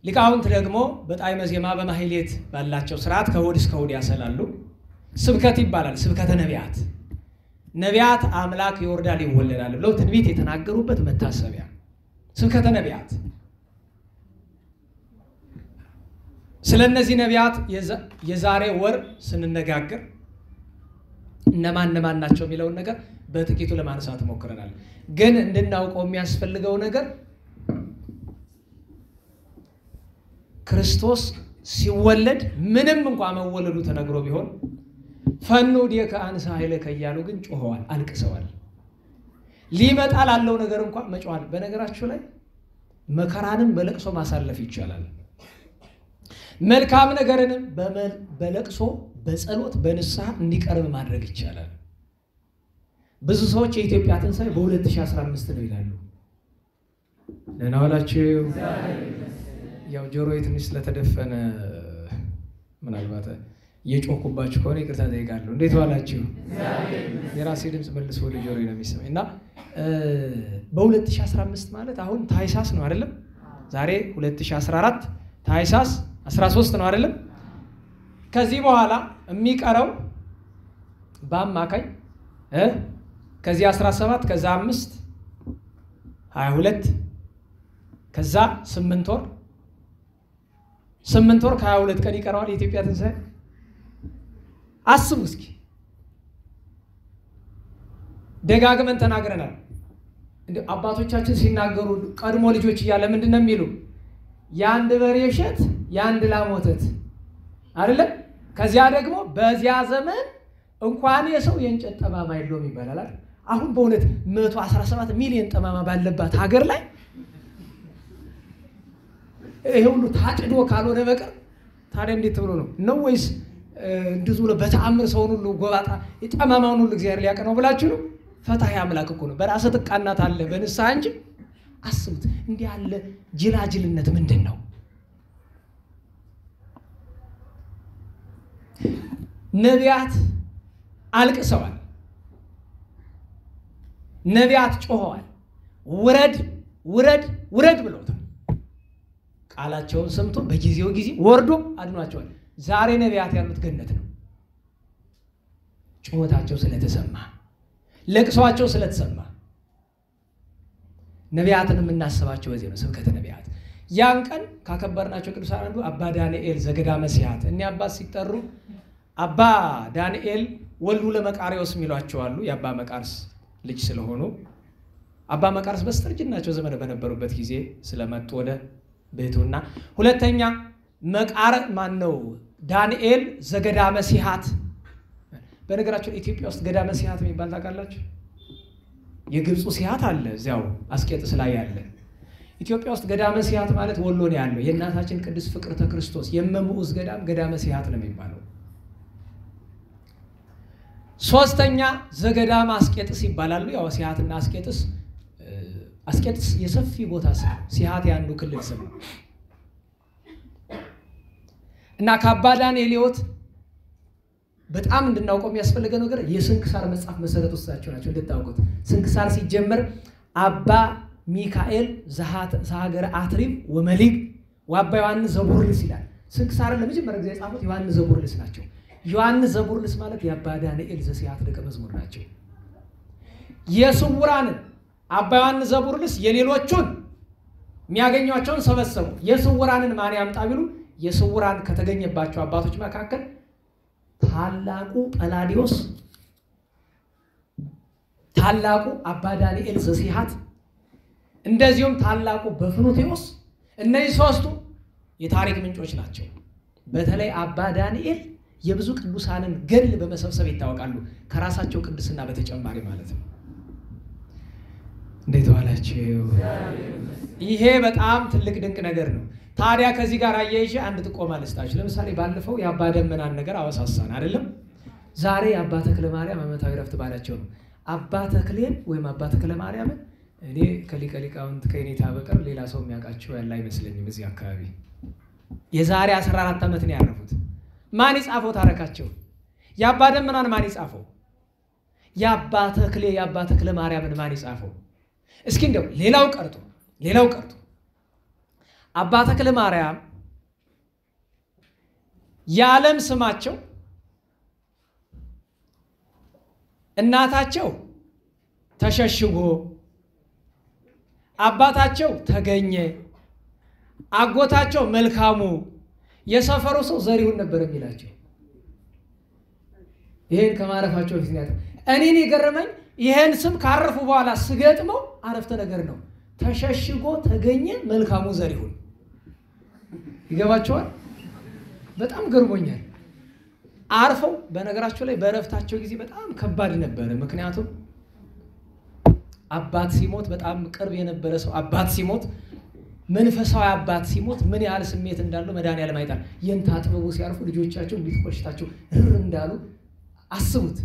ሊቃውንት ደግሞ በጣዕመ ዜማ በማህሌት ባላቸው ስርዓት ከእሑድ እስከ እሑድ ያሰላሉ። ስብከት ይባላል። ስብከተ ነቢያት ነቢያት አምላክ ይወርዳል ይወለዳል ብለው ትንቢት የተናገሩበት መታሰቢያ ስብከተ ነቢያት። ስለነዚህ ነቢያት የዛሬ ወር ስንነጋገር እነማን ናቸው የሚለውን ነገር በጥቂቱ ለማንሳት ሞክረናል። ግን እንድናውቀው የሚያስፈልገው ነገር ክርስቶስ ሲወለድ ምንም እንኳን መወለዱ ተነግሮ ቢሆን ፈኑ ዲከ አንሳ ኃይለከ እያሉ ግን ጮኸዋል፣ አልቅሰዋል። ሊመጣ ላለው ነገር እንኳን መጮሃል። በነገራችሁ ላይ መከራንም በለቅሶ ማሳለፍ ይቻላል። መልካም ነገርንም በለቅሶ በጸሎት በንስሐ እንዲቀርብ ማድረግ ይቻላል። ብዙ ሰዎች የኢትዮጵያ ትንሣኤ በ2015 ነው ይላሉ። ደህና ዋላችሁ። ያው ጆሮዬ ትንሽ ስለተደፈነ ምናልባት እየጮኩባችሁ ከሆነ ይቅርታ ጠይቃለሁ። እንዴት ዋላችሁ? የራሴ ድምፅ መልሶ ወደ ጆሮዬ ነው የሚሰማኝ እና በ2015 ማለት አሁን ታኅሳስ ነው አይደለም? ዛሬ 2014 ታኅሳስ 13 ነው አይደለም? ከዚህ በኋላ የሚቀረው በአማካኝ ከዚህ 17 ከዛ 5 22 ከዛ 8 ወር 8 ወር ከ22 ቀን ይቀረዋል የኢትዮጵያ ትንሣኤ። አስቡ እስኪ። ደጋግመን ተናግረናል። አባቶቻችን ሲናገሩ ቀድሞ ልጆች እያለ ምንድነው የሚሉ? የአንድ በሬ እሸት የአንድ ላም ወተት አይደለም? ከዚያ ደግሞ በዚያ ዘመን እንኳን የሰው የእንጨት ጠማማ የለውም ይባላል። አሁን በእውነት 117 ሚሊዮን ጠማማ ባለባት ሀገር ላይ ይሄ ሁሉ ታጭዶ ካልሆነ በቀር ታዲያ እንዴት ብሎ ነው ወይስ እንደዚህ ብሎ በተአምር ሰውን ሁሉ ጎባጣ የጠማማውን ሁሉ እግዚአብሔር ሊያቀነው ብላችሁ ነው? ፈታህ አምላክ እኮ ነው። በራስ ጥቃናት አለ በንስሐ እንጂ። አስቡት፣ እንዲህ ያለ ጅላጅልነት ምንድን ነው? ነቢያት አልቅሰዋል። ነቢያት ጮኸዋል። ውረድ ውረድ ውረድ ብለውታል። ቃላቸውን ሰምቶ በጊዜው ጊዜ ወርዶ አድኗቸዋል። ዛሬ ነቢያት ያሉት ገነት ነው። ጩኸታቸው ስለተሰማ፣ ለቅሷቸው ስለተሰማ ነቢያትን የምናስባቸው በዚህ ነው። ስብከተ ነቢያት ያን ቀን ካከበርናቸው ቅዱሳን አንዱ አባ ዳንኤል ዘገዳመ ሲሐት። እኒህ አባት ሲጠሩ አባ ዳንኤል ወልዱ ለመቃርዮስ የሚሏቸው አሉ። የአባ መቃርስ ልጅ ስለሆኑ አባ መቃርስ በስተርጅናቸው ዘመን በነበሩበት ጊዜ ስለመጡ ወደ ቤቱና ሁለተኛ ዳንኤል ዘገዳመ ሲሐት። በነገራችን ኢትዮጵያ ውስጥ ገዳመ ሲሐት የሚባል ታውቃላችሁ? የግብፁ ሲሐት አለ እዚያው አስቄጥስ ላይ ያለ። ኢትዮጵያ ውስጥ ገዳመ ሲሐት ማለት ወሎ ነው ያለው። የእናታችን ቅድስት ፍቅርተ ክርስቶስ የመምዑዝ ገዳመ ሲሐት ነው የሚባለው። ሶስተኛ ዘገዳመ አስቄጥስ ይባላሉ። ያው ሲሐትና አስቄጥስ የሰፊ ቦታ ስም፣ ሲሐት ያንዱ ክልል ስም ነው። እና ከአባ ዳንኤል ሕይወት በጣም እንድናውቀው የሚያስፈልገው ነገር የስንክሳር መጽሐፍ መሰረት ውስጣቸው ናቸው። እንድታውቁት ስንክሳር ሲጀመር አባ ሚካኤል ዘሀገረ አትሪብ ወመሊግ ወአባ ዮሐንስ ዘቡርልስ ይላል። ስንክሳርን ለመጀመሪያ ጊዜ የጻፉት ዮሐንስ ዘቡርልስ ናቸው። ዮሐንስ ዘቡርልስ ማለት የአባ ዳንኤል ዘሲሐት ደቀ መዝሙር ናቸው። የስውራንን አባ ዮሐንስ ዘቡርልስ የሌሎቹን የሚያገኟቸውን ሰበሰቡ። የስውራንን ማን ያምጣ ቢሉ የስውራን ከተገኘባቸው አባቶች መካከል ታላቁ ጰላዲዮስ፣ ታላቁ አባ ዳንኤል ዘሲሐት፣ እንደዚሁም ታላቁ በፍኑትዮስ፣ እነዚህ ሶስቱ የታሪክ ምንጮች ናቸው። በተለይ አባ ዳንኤል የብዙ ቅዱሳንን ገድል በመሰብሰብ ይታወቃሉ። ከራሳቸው ቅድስና በተጨማሪ ማለት ነው። እንዴት ዋላችሁ? ይሄ በጣም ትልቅ ድንቅ ነገር ነው። ታዲያ ከዚህ ጋር አያይዤ አንድ ጥቆማ ልስጣችሁ። ለምሳሌ ባለፈው የአባ ደመናን ነገር አወሳሳን አይደለም? ዛሬ የአባ ተክለ ማርያም ዓመታዊ ረፍት ባላቸው ነው። አባ ተክሌን ወይም አባ ተክለ ማርያምን እኔ ከሊቀ ሊቃውንት ከኔታ በቀር ሌላ ሰው የሚያውቃቸው ያለ አይመስለኝም። እዚህ አካባቢ የዛሬ 14 ዓመት ነው ያረፉት። ማን ይጻፈው ታሪካቸው? የአባ ደመናን ማን ይጻፈው? የአባ ተክለ ማርያምን ማን ይጻፈው? እስኪ እንደው ሌላው ቀርቶ አባ ተክለ ማርያም የዓለም ስማቸው እናታቸው ተሸሽጎ አባታቸው ተገኘ አጎታቸው መልካሙ የሰፈሩ ሰው ዘሪሁን ነበር የሚላቸው። ይሄን ከማረፋቸው ፊት ነው። እኔን የገረመኝ ይሄን ስም ካረፉ በኋላ ስገጥመው አረፍተ ነገር ነው። ተሸሽጎ ተገኘ መልካሙ ዘሪሁን። ይገባቸዋል? በጣም ገርሞኛል። አርፈው በነገራቸው ላይ በረፍታቸው ጊዜ በጣም ከባድ ነበር። ምክንያቱም አባት ሲሞት በጣም ቅርብ የነበረ ሰው አባት ሲሞት መንፈሳዊ አባት ሲሞት ምን ያህል ስሜት እንዳለው መድኃኒዓለም አይታል። የንታ ጥበቡ ሲያርፉ ልጆቻቸው ቢትቆሽታቸው ርር እንዳሉ አስቡት።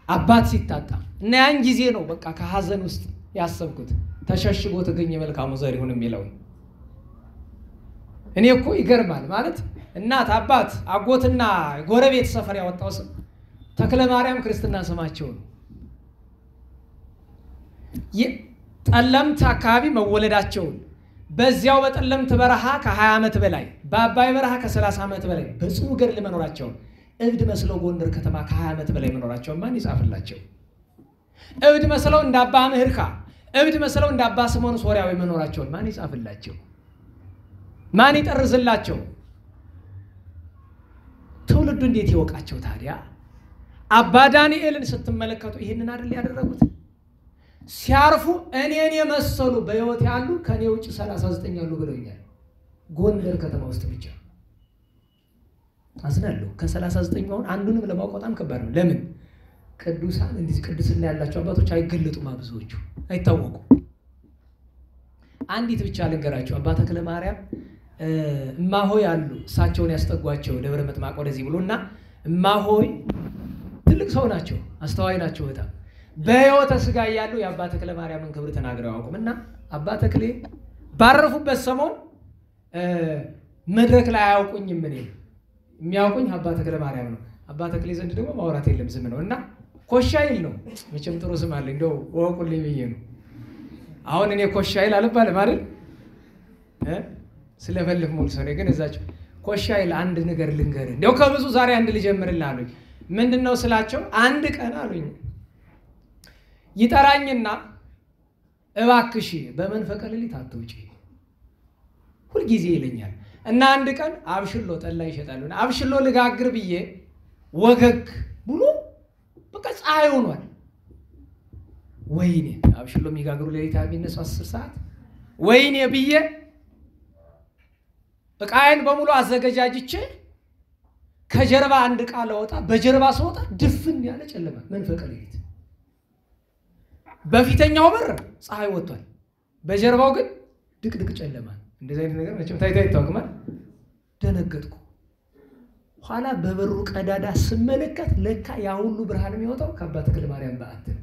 አባት ሲታጣ እና ያን ጊዜ ነው በቃ ከሐዘን ውስጥ ያሰብኩት ተሸሽጎ ተገኘ መልካሙ ዘሪሁን የሚለው። እኔ እኮ ይገርማል ማለት እናት አባት አጎትና ጎረቤት ሰፈር ያወጣው ስም ተክለ ማርያም ክርስትና ስማቸው ነው። ጠለምት አካባቢ መወለዳቸውን በዚያው በጠለምት በረሃ ከ20 ዓመት በላይ በአባይ በረሃ ከ30 ዓመት በላይ በጽኑ ገድል መኖራቸውን እብድ መስለው ጎንደር ከተማ ከ20 ዓመት በላይ መኖራቸውን ማን ይጻፍላቸው? እብድ መስለው እንደ አባ ምህርካ እብድ መስለው እንደ አባ ስምዖን ሶርያዊ መኖራቸውን ማን ይጻፍላቸው? ማን ይጠርዝላቸው? ትውልዱ እንዴት ይወቃቸው ታዲያ? አባ ዳንኤልን ስትመለከቱ ይሄንን አይደል ያደረጉት? ሲያርፉ እኔን የመሰሉ በሕይወት ያሉ ከኔ ውጭ 39 ያሉ ብለውኛል። ጎንደር ከተማ ውስጥ ብቻ አዝናለሁ። ከ39 አሁን አንዱንም ለማወቅ በጣም ከባድ ነው። ለምን? ቅዱሳን እንዲህ ቅድስና ያላቸው አባቶች አይገለጡም፣ ብዙዎቹ አይታወቁም። አንዲት ብቻ ልንገራቸው። አባ ተክለ ማርያም እማሆይ አሉ፣ እሳቸውን ያስጠጓቸው ደብረ ምጥማቅ ወደዚህ ብሎና እማሆይ ትልቅ ሰው ናቸው፣ አስተዋይ ናቸው በጣም በሕይወተ ሥጋ ያሉ የአባ ተክለ ማርያምን ክብር ተናግረው አያውቁምና አባ ተክሌ ባረፉበት ሰሞን መድረክ ላይ አያውቁኝም። እኔ የሚያውቁኝ አባ ተክለ ማርያም ነው። አባ ተክሌ ዘንድ ደግሞ ማውራት የለም ዝም ነው እና ኮሻይል ነው። መቼም ጥሩ ስም አለ እንደው ወቁልኝ ብዬ ነው። አሁን እኔ ኮሻይል አልባልም አይደል ስለፈልፍ ሙሉ ሰው ግን እዛቸው ኮሻይል አንድ ነገር ልንገር እንደው ከብዙ ዛሬ አንድ ልጀምርልህ አሉኝ። ምንድነው ስላቸው አንድ ቀን አሉኝ ይጠራኝና እባክሽ በመንፈቀ ሌሊት አትውጪ ሁልጊዜ ይለኛል። እና አንድ ቀን አብሽሎ ጠላ ይሸጣሉ። አብሽሎ ልጋግር ብዬ ወገግ ብሎ በቃ ፀሐይ ሆኗል። ወይኔ አብሽሎ የሚጋግሩ ሌሊት የሚነሱ 10 ሰዓት ወይኔ ብዬ ዕቃዬን በሙሉ አዘገጃጅቼ ከጀርባ አንድ ዕቃ ለወጣ በጀርባ ስወጣ ድፍን ያለ ጨለማ መንፈቀ ሌሊት። በፊተኛው በር ፀሐይ ወጥቷል፣ በጀርባው ግን ድቅድቅ ጨለማ። እንደዚህ አይነት ነገር መቼም ታይቶ አይታወቅም። ደነገጥኩ። ኋላ በበሩ ቀዳዳ ስመለከት ለካ ያ ሁሉ ብርሃን የሚወጣው ከአባ ተክለ ማርያም በዓት ነው።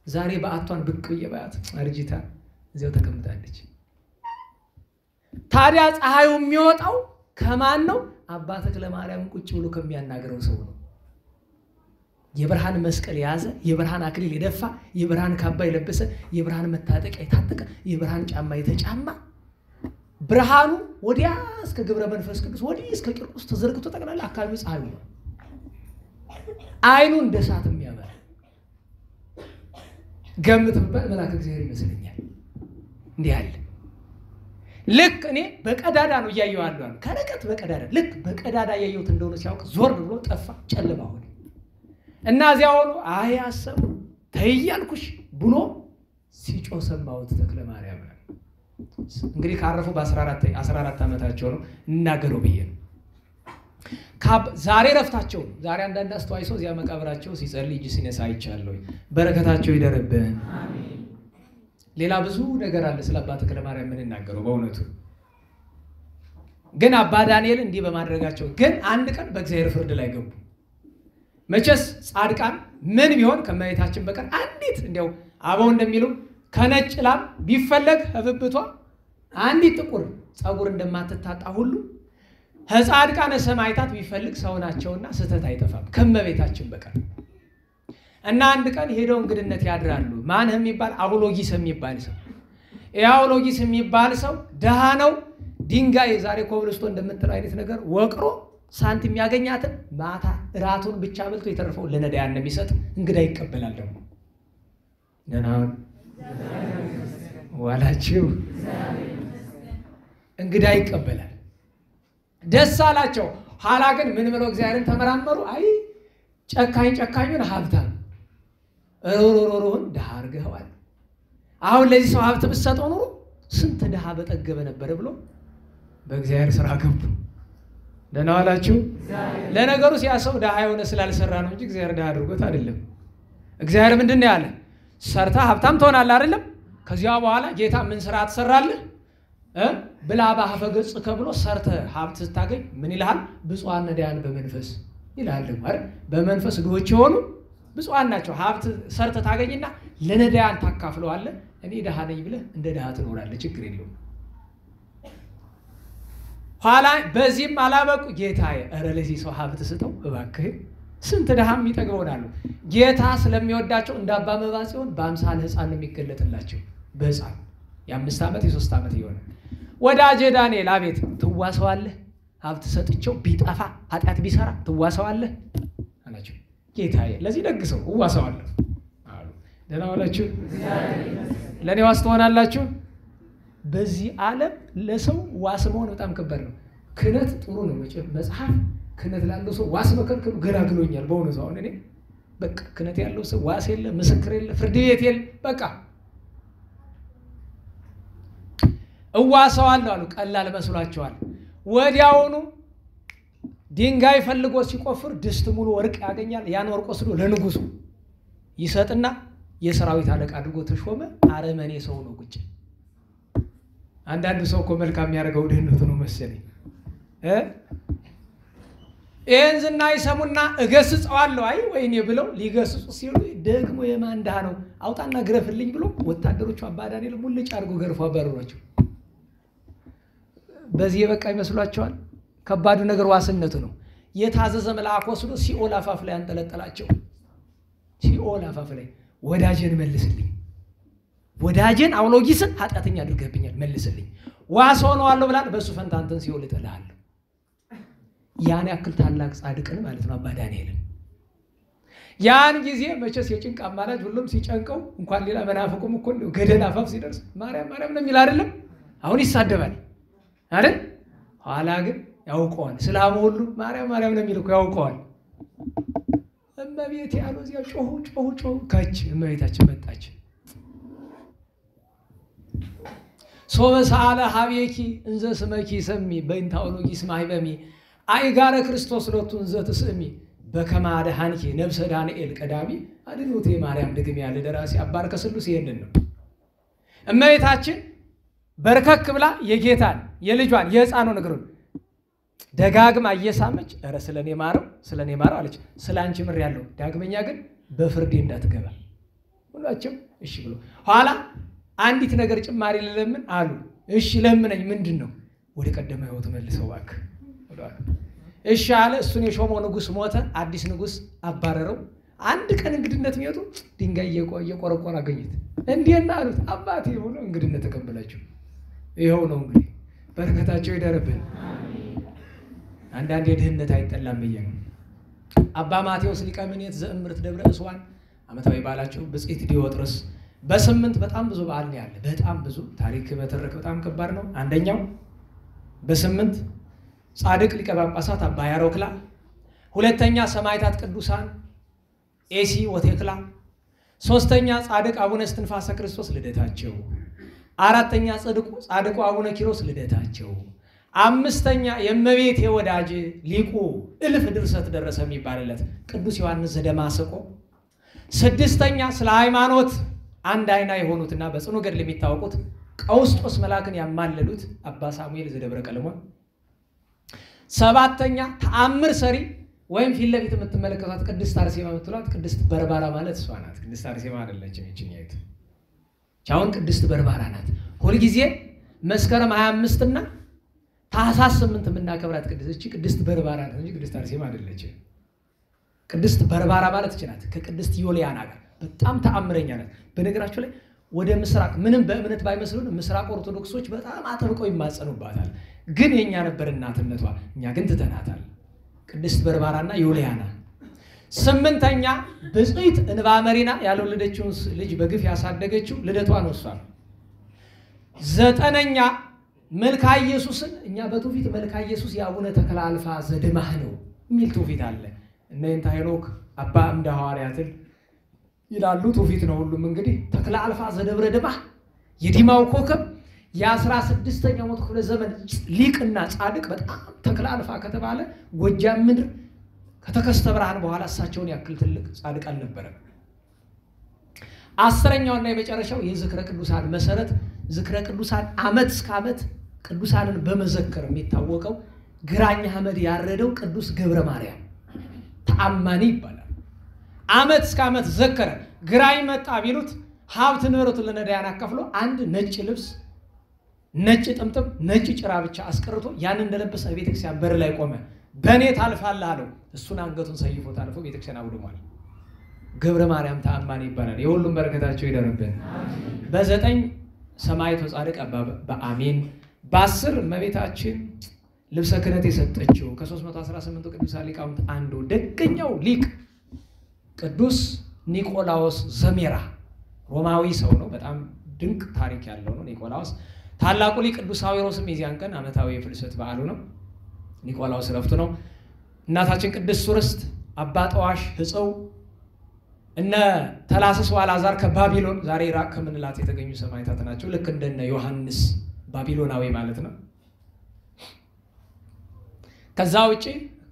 ዛሬ በዓቷን ብቅ በዓት አርጅታ እዚያው ተቀምጣለች። ታዲያ ፀሐዩ የሚወጣው ከማን ነው? አባ ተክለ ማርያም ቁጭ ብሎ ከሚያናገረው ሰው ነው። የብርሃን መስቀል የያዘ የብርሃን አክሊል የደፋ የብርሃን ካባ የለበሰ የብርሃን መታጠቂያ የታጠቀ የብርሃን ጫማ የተጫማ ብርሃኑ ወዲያ እስከ ግብረ መንፈስ ቅዱስ ወዲህ እስከ ቂርቆስ ተዘርግቶ ጠቅላላ አካባቢው ፀሐዩ ነው። አይኑ እንደ እሳት የሚያበራ ገምት ብባል መልአከ እግዚአብሔር ይመስለኛል። እንዲህ ያለ ልክ እኔ በቀዳዳ ነው እያየሁ ያለው ከርቀት በቀዳዳ ልክ በቀዳዳ ያየሁት እንደሆነ ሲያውቅ ዞር ብሎ ጠፋ፣ ጨለማ ሆነ። እና እዚያ ሆኖ አይ አሰቡ ተይያልኩሽ ብሎ ሲጮህ ሰማሁት። ተክለ ማርያም እንግዲህ ካረፉ በ14 ዓመታቸው ነው እናገረው ብዬ ነው። ዛሬ ረፍታቸው ነው። ዛሬ አንዳንድ አስተዋይ ሰው እዚያ መቃብራቸው ሲጸልይ እጅ ሲነሳ አይቻለሁ። በረከታቸው ይደርብን አሜን። ሌላ ብዙ ነገር አለ ስለ አባ ተክለ ማርያም ምን እናገረው። በእውነቱ ግን አባ ዳንኤል እንዲህ በማድረጋቸው ግን አንድ ቀን በእግዚአብሔር ፍርድ ላይ ገቡ። መቼስ ጻድቃን ምን ቢሆን ከመቤታችን በቀር አንዲት እንዲያው አበው እንደሚሉ ከነጭ ላም ቢፈለግ ህብብቷ አንዲት ጥቁር ጸጉር እንደማትታጣ ሁሉ ጻድቃነ ሰማዕታት ቢፈልግ ሰው ናቸውና ስተት አይጠፋም ከመቤታችን በቀር። እና አንድ ቀን ሄደው እንግድነት ያድራሉ። ማንህ የሚባል አውሎጊስ የሚባል ሰው። አውሎጊስ የሚባል ሰው ደሃ ነው። ድንጋይ ዛሬ ኮብልስቶን እንደምትለው አይነት ነገር ወቅሮ ሳንቲም ያገኛትን ማታ እራቱን ብቻ በልቶ የተረፈው ለነዳያን ነው የሚሰጥ። እንግዳ ይቀበላል። ደግሞ ደህና ዋላችሁ። እንግዳ ይቀበላል። ደስ አላቸው። ኋላ ግን ምን ብለው እግዚአብሔርን ተመራመሩ። አይ ጨካኙን ሀብታም ሮሮሮሮን ድሃ አድርገኸዋል። አሁን ለዚህ ሰው ሀብት ብትሰጠው ኖሮ ስንት ድሃ በጠገበ ነበር ብሎ በእግዚአብሔር ስራ ገቡ። ደህና ዋላችሁ። ለነገሩ ሲያሰው ድሃ የሆነ ስላልሰራ ነው እንጂ እግዚአብሔር ድሃ አድርጎት አይደለም። እግዚአብሔር ምንድን ነው ያለ? ሰርተህ ሀብታም ትሆናለህ አይደለም? ከዚያ በኋላ ጌታ ምን ስራ ትሰራለህ ብላ በአፈ ገጽ ከብሎ ሰርተህ ሀብት ስታገኝ ምን ይልሃል? ብፁዓን ነዳያን በመንፈስ ይልሃል። ደግሞ አይደል? በመንፈስ ድሆች የሆኑ ብፁዓን ናቸው። ሀብት ሰርተህ ታገኝና ለነዳያን ታካፍለዋለህ። እኔ ድሃ ነኝ ብለህ እንደ ድሃ ትኖራለህ። ችግር የለውም። ኋላ በዚህም አላበቁ። ጌታዬ ኧረ ለዚህ ሰው ሀብት ስጠው እባክህ። ስንት ድሃም ይጠግበውናሉ። ጌታ ስለሚወዳቸው እንደ አባ መባጽዮን በአምሳለ ሕፃን ነው የሚገለጥላቸው። በሕፃን የ5 ዓመት የ3 ዓመት የሆነ ወዳጄ ዳንኤል አቤት ትዋሰዋለህ? ሀብት ሰጥቼው ቢጠፋ ኃጢአት ቢሰራ ትዋሰዋለህ አላቸው። ጌታዬ ለዚህ ደግሰው እዋሰዋለሁ አሉ። ደህና ዋላችሁ። ለእኔ ዋስ ትሆናላችሁ። በዚህ ዓለም ለሰው ዋስ መሆን በጣም ከባድ ነው። ክህነት ጥሩ ነው። መጽሐፍ ክህነት ላለው ሰው ዋስ መከልከሉ ገላግሎኛል በእውነቱ። አሁን እኔ በቃ ክህነት ያለው ሰው ዋስ የለ፣ ምስክር የለ፣ ፍርድ ቤት የለ። በቃ እዋሰዋለሁ አሉ። ቀላል መስሏቸዋል። ወዲያውኑ ድንጋይ ፈልጎ ሲቆፍር ድስት ሙሉ ወርቅ ያገኛል። ያን ወርቅ ወስዶ ለንጉሱ ይሰጥና የሰራዊት አለቃ አድርጎ ተሾመ። አረመኔ ሰው ነው ቁጭ። አንዳንዱ ሰው እኮ መልካም የሚያደርገው ድህነቱ ነው መሰለኝ። ይህን ዝና ይሰሙና እገስጸዋለሁ አይ ወይኔ ብለው ሊገስጹ ሲሉ ደግሞ የማን ድሃ ነው አውጣና ግረፍልኝ ብሎ ወታደሮቹ አባ ዳንኤል ሙልጭ አድርጎ ገርፎ አባረሯቸው። በዚህ የበቃ ይመስሏቸዋል? ከባዱ ነገር ዋስነቱ ነው። የታዘዘ መልአክ ወስዶ ሲኦል አፋፍ ላይ አንጠለጠላቸው። ሲኦል አፋፍ ላይ ወዳጄን መልስልኝ፣ ወዳጄን አውሎጊስን ኃጢአተኛ አድርገህብኛል መልስልኝ፣ ዋስ ሆነዋለሁ ብላል። በእሱ ፈንታ አንተን ሲኦል እጥልሃለሁ። ያን ያክል ታላቅ ጻድቅን ማለት ነው አባ ዳንኤልን። ያን ጊዜ መቼስ የጭንቅ አማላጅ ሁሉም ሲጨንቀው እንኳን ሌላ መናፍቁም እኮ ገደል አፋፍ ሲደርስ ማርያም ማርያም ነው የሚል አይደለም? አሁን ይሳደባል አይደል? ኋላ ግን ያውቀዋል። ስላም ሁሉ ማርያም ማርያም ነው የሚል እኮ ያውቀዋል። እመቤቴ ያለው እዚያ ጮሁ ካች እመቤታችን መጣች። ሶበ ሰአለ ሀቤኪ እንዘ ስመኪ ሰሚ በእንተ አውሎጊስ ማህበሚ አይጋረ ክርስቶስ ሎቱ እንዘ ትስእሚ በከመ አድኃንኪ ነፍሰ ዳንኤል ቀዳሚ አድኅኖቴ ማርያም ድግም ያለ ደራሲ አባርከ ስሉስ ይሄንን ነው። እመቤታችን በርከክ ብላ የጌታን የልጇን የሕፃኑን እግሩን ደጋግማ እየሳመች ኧረ ስለኔ ማረው አለች። ስላንቺ ምር ያለው ዳግመኛ ግን በፍርዴ እንዳትገባ ሁላችሁም እሺ ብሎ ኋላ አንዲት ነገር ጭማሪ ለምን አሉ። እሺ ለምነኝ ምንድን ነው? ወደ ቀደመ ሕይወት መልሰው እባክህ ወዳሉ። እሺ አለ። እሱን የሾመው ንጉስ ሞተ። አዲስ ንጉስ አባረረው። አንድ ቀን እንግድነት የሚወጡ ድንጋይ እየቆረቆረ አገኙት። እንዴና አሉት። አባቴ ሆኖ እንግድነት ተቀበላችሁ። ይኸው ነው እንግዲህ በረከታቸው ይደርብን። አንዳንድ የድህነት አይጠላም ብዬ ነው። አባ ማቴዎስ ሊቀ ምኔት ዘእምርት ደብረ እስዋን ዓመታዊ በዓላቸው ብጽዕት ዲዮጥርስ በ8 በጣም ብዙ በዓል ነው ያለ። በጣም ብዙ ታሪክ በተረከ በጣም ከባድ ነው። አንደኛው በ8 ጻድቅ ሊቀ ጳጳሳት አባ ያሮክላ፣ ሁለተኛ ሰማዕታት ቅዱሳን ኤሲ ወቴክላ፣ ሶስተኛ ጻድቅ አቡነ እስትንፋሰ ክርስቶስ ልደታቸው፣ አራተኛ ጻድቁ አቡነ ኪሮስ ልደታቸው፣ አምስተኛ የእመቤቴ ወዳጅ ሊቁ እልፍ ድርሰት ደረሰ የሚባልለት ቅዱስ ዮሐንስ ዘደማስቆ፣ ስድስተኛ ስለ ሃይማኖት አንድ አይና የሆኑትና በጽኑ ገድል የሚታወቁት ቀውስጦስ መልአክን ያማለሉት አባ ሳሙኤል ዘደብረ ቀለሞን፣ ሰባተኛ ተአምር ሰሪ ወይም ፊት ለፊት የምትመለከቷት ቅድስት አርሴማ የምትሏት ቅድስት በርባራ ማለት እሷ ናት። ቅድስት አርሴማ አይደለችም ይችኛይቱ። ቻውን ቅድስት በርባራ ናት። ሁልጊዜ መስከረም 25 እና ታኅሳስ 8 የምናከብራት ቅድስት በርባራ ናት እንጂ ቅድስት አርሴማ አይደለችም። ቅድስት በርባራ ማለት ይችላል ከቅድስት ዮልያና ጋር በጣም ተአምረኛ ናት። በነገራችሁ ላይ ወደ ምስራቅ ምንም በእምነት ባይመስሉን ምስራቅ ኦርቶዶክሶች በጣም አጥብቀው ይማጸኑባታል። ግን የኛ ነበር እናትነቷ፣ እኛ ግን ትተናታል። ቅድስት በርባራና ዮልያና። 8ኛ ብጽዕት እንባ መሪና ያልወለደችውን ልጅ በግፍ ያሳደገችው ልደቷ ነው እሷ። 9ኛ መልካ ኢየሱስን እኛ በትውፊት መልካ ኢየሱስ የአቡነ ተክለ አልፋ ዘደማህ ነው የሚል ትውፊት አለ። እነ እንተ ሄኖክ አባ እምደ ሐዋርያትን ይላሉ። ትውፊት ነው ሁሉም። እንግዲህ ተክለ አልፋ ዘደብረ ደማህ የዲማው ኮከብ የ16ኛው መቶ ክፍለ ዘመን ሊቅና ጻድቅ በጣም ተክለ አልፋ ከተባለ ጎጃም ምድር ከተከስተ ብርሃን በኋላ እሳቸውን ያክል ትልቅ ጻድቅ አልነበረም። 10ኛውና የመጨረሻው የዝክረ ቅዱሳን መሰረት ዝክረ ቅዱሳን ዓመት እስከ ዓመት ቅዱሳንን በመዘከር የሚታወቀው ግራኝ አህመድ ያረደው ቅዱስ ገብረ ማርያም ተአማኒ ይባላል። ዓመት እስከ ዓመት ዘከረ። ግራኝ መጣ ቢሉት ሀብት ንብረቱን ለነዳያን አካፍሎ አንድ ነጭ ልብስ፣ ነጭ ጥምጥም፣ ነጭ ጭራ ብቻ አስቀርቶ ያን እንደለበሰ ቤተክርስቲያን በር ላይ ቆመ። በእኔ ታልፋለህ አለው። እሱን አንገቱን ሰይፎ ታልፎ ቤተክርስቲያን አውድሟል። ገብረ ማርያም ተአማኒ ይባላል። የሁሉም በረከታቸው ይደርብን። በ9 ሰማዕቱ ጻድቅ አባ በአሜን። በ10 እመቤታችን ልብሰ ክህነት የሰጠችው ከ318 ቅዱሳን ሊቃውንት አንዱ ደገኛው ሊቅ ቅዱስ ኒቆላዎስ ዘሜራ ሮማዊ ሰው ነው። በጣም ድንቅ ታሪክ ያለው ነው ኒቆላዎስ። ታላቁ ሊቅ ቅዱስ ሳዊሮስም የዚያን ቀን ዓመታዊ የፍልሰት በዓሉ ነው። ኒቆላዎስ ረፍቱ ነው። እናታችን ቅድስት ሱርስት፣ አባ ጠዋሽ ሕፀው፣ እነ ተላሰስ ዋላዛር ከባቢሎን ዛሬ ኢራቅ ከምንላት የተገኙ ሰማዕታት ናቸው። ልክ እንደነ ዮሐንስ ባቢሎናዊ ማለት ነው። ከዛ ውጪ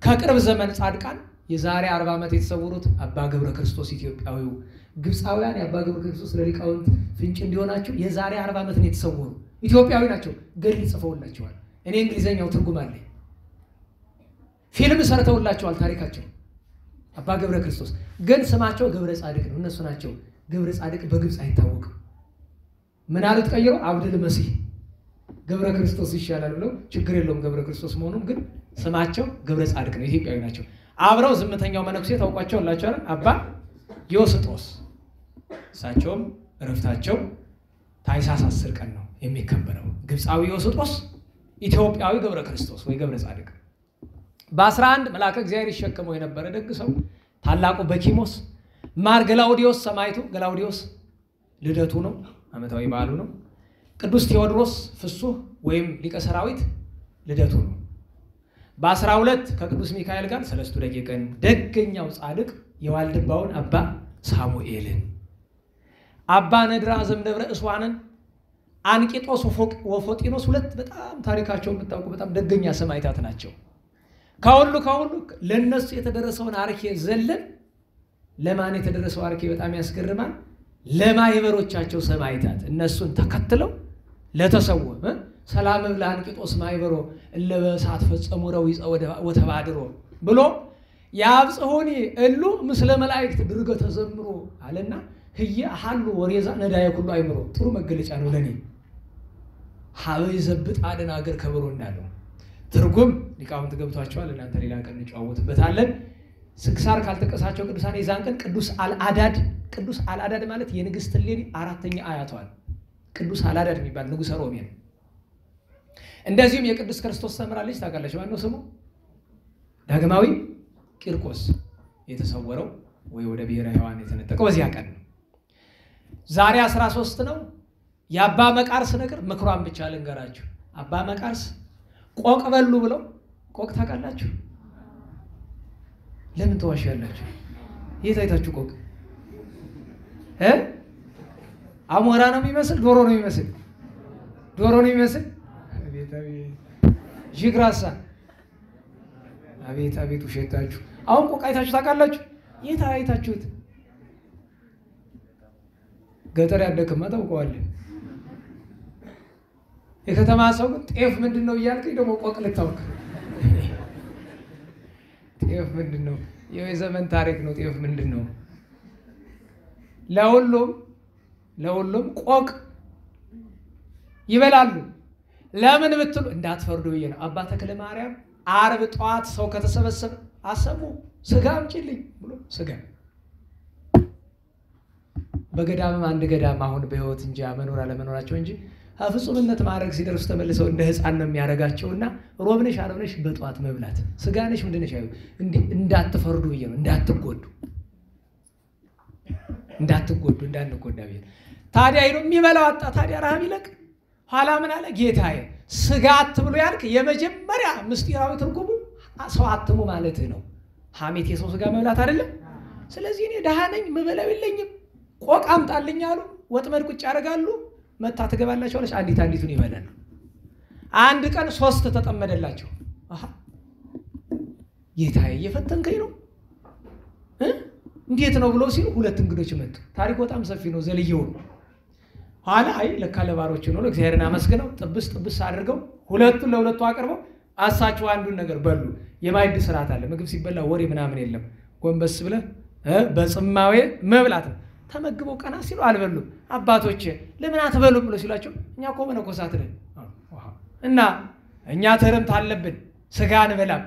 ከቅርብ ዘመን ጻድቃን የዛሬ 40 ዓመት የተሰወሩት አባ ገብረ ክርስቶስ ኢትዮጵያዊው ግብፃውያን የአባ ገብረ ክርስቶስ ለሊቃውንት ፍንጭ እንዲሆናቸው የዛሬ 40 ዓመት ነው የተሰወሩ። ኢትዮጵያዊ ናቸው። ገድል ጽፈውላቸዋል። እኔ እንግሊዘኛው ትርጉም አለኝ። ፊልም ሰርተውላቸዋል ታሪካቸው። አባ ገብረ ክርስቶስ ግን ስማቸው ገብረ ጻድቅ ነው። እነሱ ናቸው ገብረ ጻድቅ በግብፅ አይታወቅም። ምን አሉት ቀይሮ አብዱል መሲህ ገብረ ክርስቶስ ይሻላል ብለው ችግር የለውም ገብረ ክርስቶስ መሆኑም ግን ስማቸው ገብረ ጻድቅ ነው። ኢትዮጵያዊ ናቸው። አብረው ዝምተኛው መነኩሴ ታውቋቸውላችሁ አይደል? አባ ዮስጦስ እሳቸውም እረፍታቸው ታኅሳስ 10 ቀን ነው የሚከበረው። ግብፃዊ ዮስጦስ፣ ኢትዮጵያዊ ገብረ ክርስቶስ ወይ ገብረ ጻድቅ። በ11 መልአከ እግዚአብሔር ይሸከመው የነበረ ደግ ሰው ታላቁ በኪሞስ። ማር ገላውዲዮስ ሰማዕቱ ገላውዲዮስ ልደቱ ነው፣ ዓመታዊ በዓሉ ነው። ቅዱስ ቴዎድሮስ ፍሱህ ወይም ሊቀ ሰራዊት ልደቱ ነው። በ12 ከቅዱስ ሚካኤል ጋር 3 ደቂቅን ደገኛው ጻድቅ የዋልድባውን አባ ሳሙኤልን፣ አባ ነድራ ዘምደብረ እስዋንን፣ አንቂጦስ ወፎጢኖስ 2 በጣም ታሪካቸው የምታውቁ በጣም ደገኛ ሰማዕታት ናቸው። ከሁሉ ለነሱ የተደረሰውን አርኬ ዘለን ለማን የተደረሰው አርኬ በጣም ያስገርማል። ለማይበሮቻቸው ሰማዕታት እነሱን ተከትለው ለተሰወ ሰላም ብለ አንቂጦስ ማይበሮ እለበሳት ፈጸሙ ረዊፀ ወተባድሮ ብሎ ያብጽሁኒ እሉ ምስለ መላእክት ድርገ ተዘምሮ አለና ህየ ሐሉ ወሬዛ ነዳየ ኩሉ አይምሮ። ጥሩ መገለጫ ነው ለኔ። ሀበይ ዘብጥ አደን አገር ከብሮ እንዳለው ትርጉም ሊቃውንት ገብቷቸዋል። እናንተ ሌላ ቀን እንጫወትበታለን። ስንክሳር ካልተቀሳቸው ቅዱሳን የዛን ቀን ቅዱስ አልአዳድ ማለት የንግስት እሌኒ 4ኛ አያቷል። ቅዱስ አልአዳድ የሚባል ንጉሠ ሮሜ ነው። እንደዚሁም የቅዱስ ክርስቶስ ሰምራ ልጅ ታውቃላችሁ ማነው ስሙ? ዳግማዊ ቂርቆስ የተሰወረው ወይ ወደ ብሔረ ሕያዋን የተነጠቀው በዚያ ቀን ነው። ዛሬ 13 ነው። የአባ መቃርስ ነገር ምክሯን ብቻ ልንገራችሁ። አባ መቃርስ ቆቅ በሉ ብለው ቆቅ ታውቃላችሁ? ለምን ተዋሻላችሁ? የት አይታችሁ ቆቅ? አሞራ ነው የሚመስል? ዶሮ ነው የሚመስል? ዶሮ ነው የሚመስል? አቤት አቤት! ጅግራሳ! አቤት አቤት! ውሸታችሁ! አሁን ቆቅ አይታችሁ ታውቃላችሁ? የት አይታችሁት? ገጠር ያደክማ ታውቀዋለህ። የከተማ ሰው ግን ጤፍ ምንድነው እያልከኝ ደግሞ ቆቅ ልታውቅ። ጤፍ ምንድነው? የዘመን ታሪክ ነው። ጤፍ ምንድነው? ለሁሉም ቆቅ ይበላሉ። ለምን ብትሉ እንዳትፈርዱ ብዬ ነው። አባ ተክለ ማርያም ዓርብ ጠዋት ሰው ከተሰበሰበ አሰሙ ስጋ አምጪልኝ ብሎ ስጋ በገዳም አንድ ገዳም አሁን በህይወት እንጂ መኖር አለመኖራቸው እንጂ ፍጹምነት ማድረግ ሲደርሱ ተመልሰው እንደ ህፃን ነው የሚያረጋቸውና ሮብነሽ አረብነሽ በጧት መብላት ስጋነሽ ምንድነሽ አይው እንዳትፈርዱ ብዬ ነው እንዳትጎዱ እንዳንጎዳ ብዬ ታዲያ ይሉ የሚበላው አጣ ታዲያ ረሃብ ይለቅ ኋላ ምን አለ ጌታዬ ስጋ አትብሉ ያልክ የመጀመሪያ ምስጢራዊ ትርጉሙ ሰው አትሙ ማለት ነው ሐሜት የሰው ስጋ መብላት አይደለም ስለዚህ እኔ ደሃ ነኝ መበላው የለኝም ቆቅ አምጣልኝ አሉ ወጥመድ ቁጭ ያደርጋሉ መታ ተገባላቸው አለች አንዲቱን ይበላሉ አንድ ቀን 3 ተጠመደላቸው ጌታዬ እየፈተንከኝ ነው እንዴት ነው ብሎ ሲሉ 2 እንግዶች መጡ ታሪክ በጣም ሰፊ ነው ዘልየው ኋላ አይ ለካ ለባሮች ነው ለእግዚአብሔርን አመስግነው ጥብስ አድርገው ሁለቱን ለሁለቱ አቀርበው አሳቸው አንዱን ነገር በሉ የማይድ ስርዓት አለ ምግብ ሲበላ ወሬ ምናምን የለም ጎንበስ ብለ በጽማዌ መብላት ተመግበው ቀና ሲሉ አልበሉም አባቶች ለምን አትበሉም ብሎ ሲላቸው እኛ እኮ መነኮሳት ነን እና እኛ ተረምት አለብን ስጋ አንበላም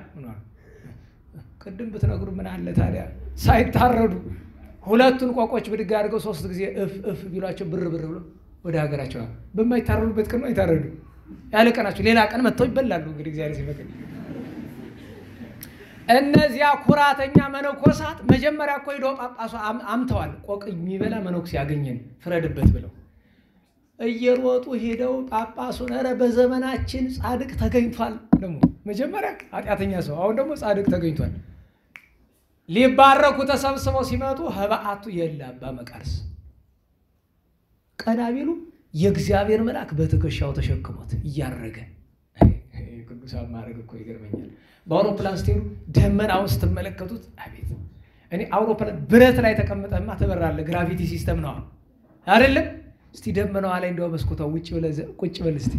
ቅድም ብትነግሩ ምን አለ ታዲያ ሳይታረዱ ሁለቱን ቆቆች ብድግ አድርገው 3 ጊዜ እፍ ቢሏቸው ብር ብሎ ወደ ሀገራቸው በማይታረዱበት ቀን ነው አይታረዱ ያለ ቀናቸው ሌላ ቀን መጥተው ይበላሉ እንግዲህ እግዚአብሔር ሲፈቅድ እነዚያ ኩራተኛ መነኮሳት መጀመሪያ እኮ ሄዶ ጳጳሱ አምተዋል ቆቅ የሚበላ መነኮስ ያገኘን ፍረድበት ብለው እየሮጡ ሄደው ጳጳሱን ኧረ በዘመናችን ጻድቅ ተገኝቷል ደግሞ መጀመሪያ ኃጢአተኛ ሰው አሁን ደግሞ ጻድቅ ተገኝቷል ሊባረኩ ተሰብስበው ሲመጡ ሀባአቱ የለአባ መቃርስ ቀዳቢሉ የእግዚአብሔር መልአክ በትከሻው ተሸክሞት እያረገ ቅዱሳን ማረግ እኮ ይገርመኛል በአውሮፕላን ስትሄዱ ደመና ውስጥ ተመለከቱት አቤት እኔ አውሮፕላን ብረት ላይ ተቀምጠማ ተበራለ ግራቪቲ ሲስተም ነው አይደለም እስቲ ደመናው ላይ እንደው መስኮታው ቁጭ በል እስቲ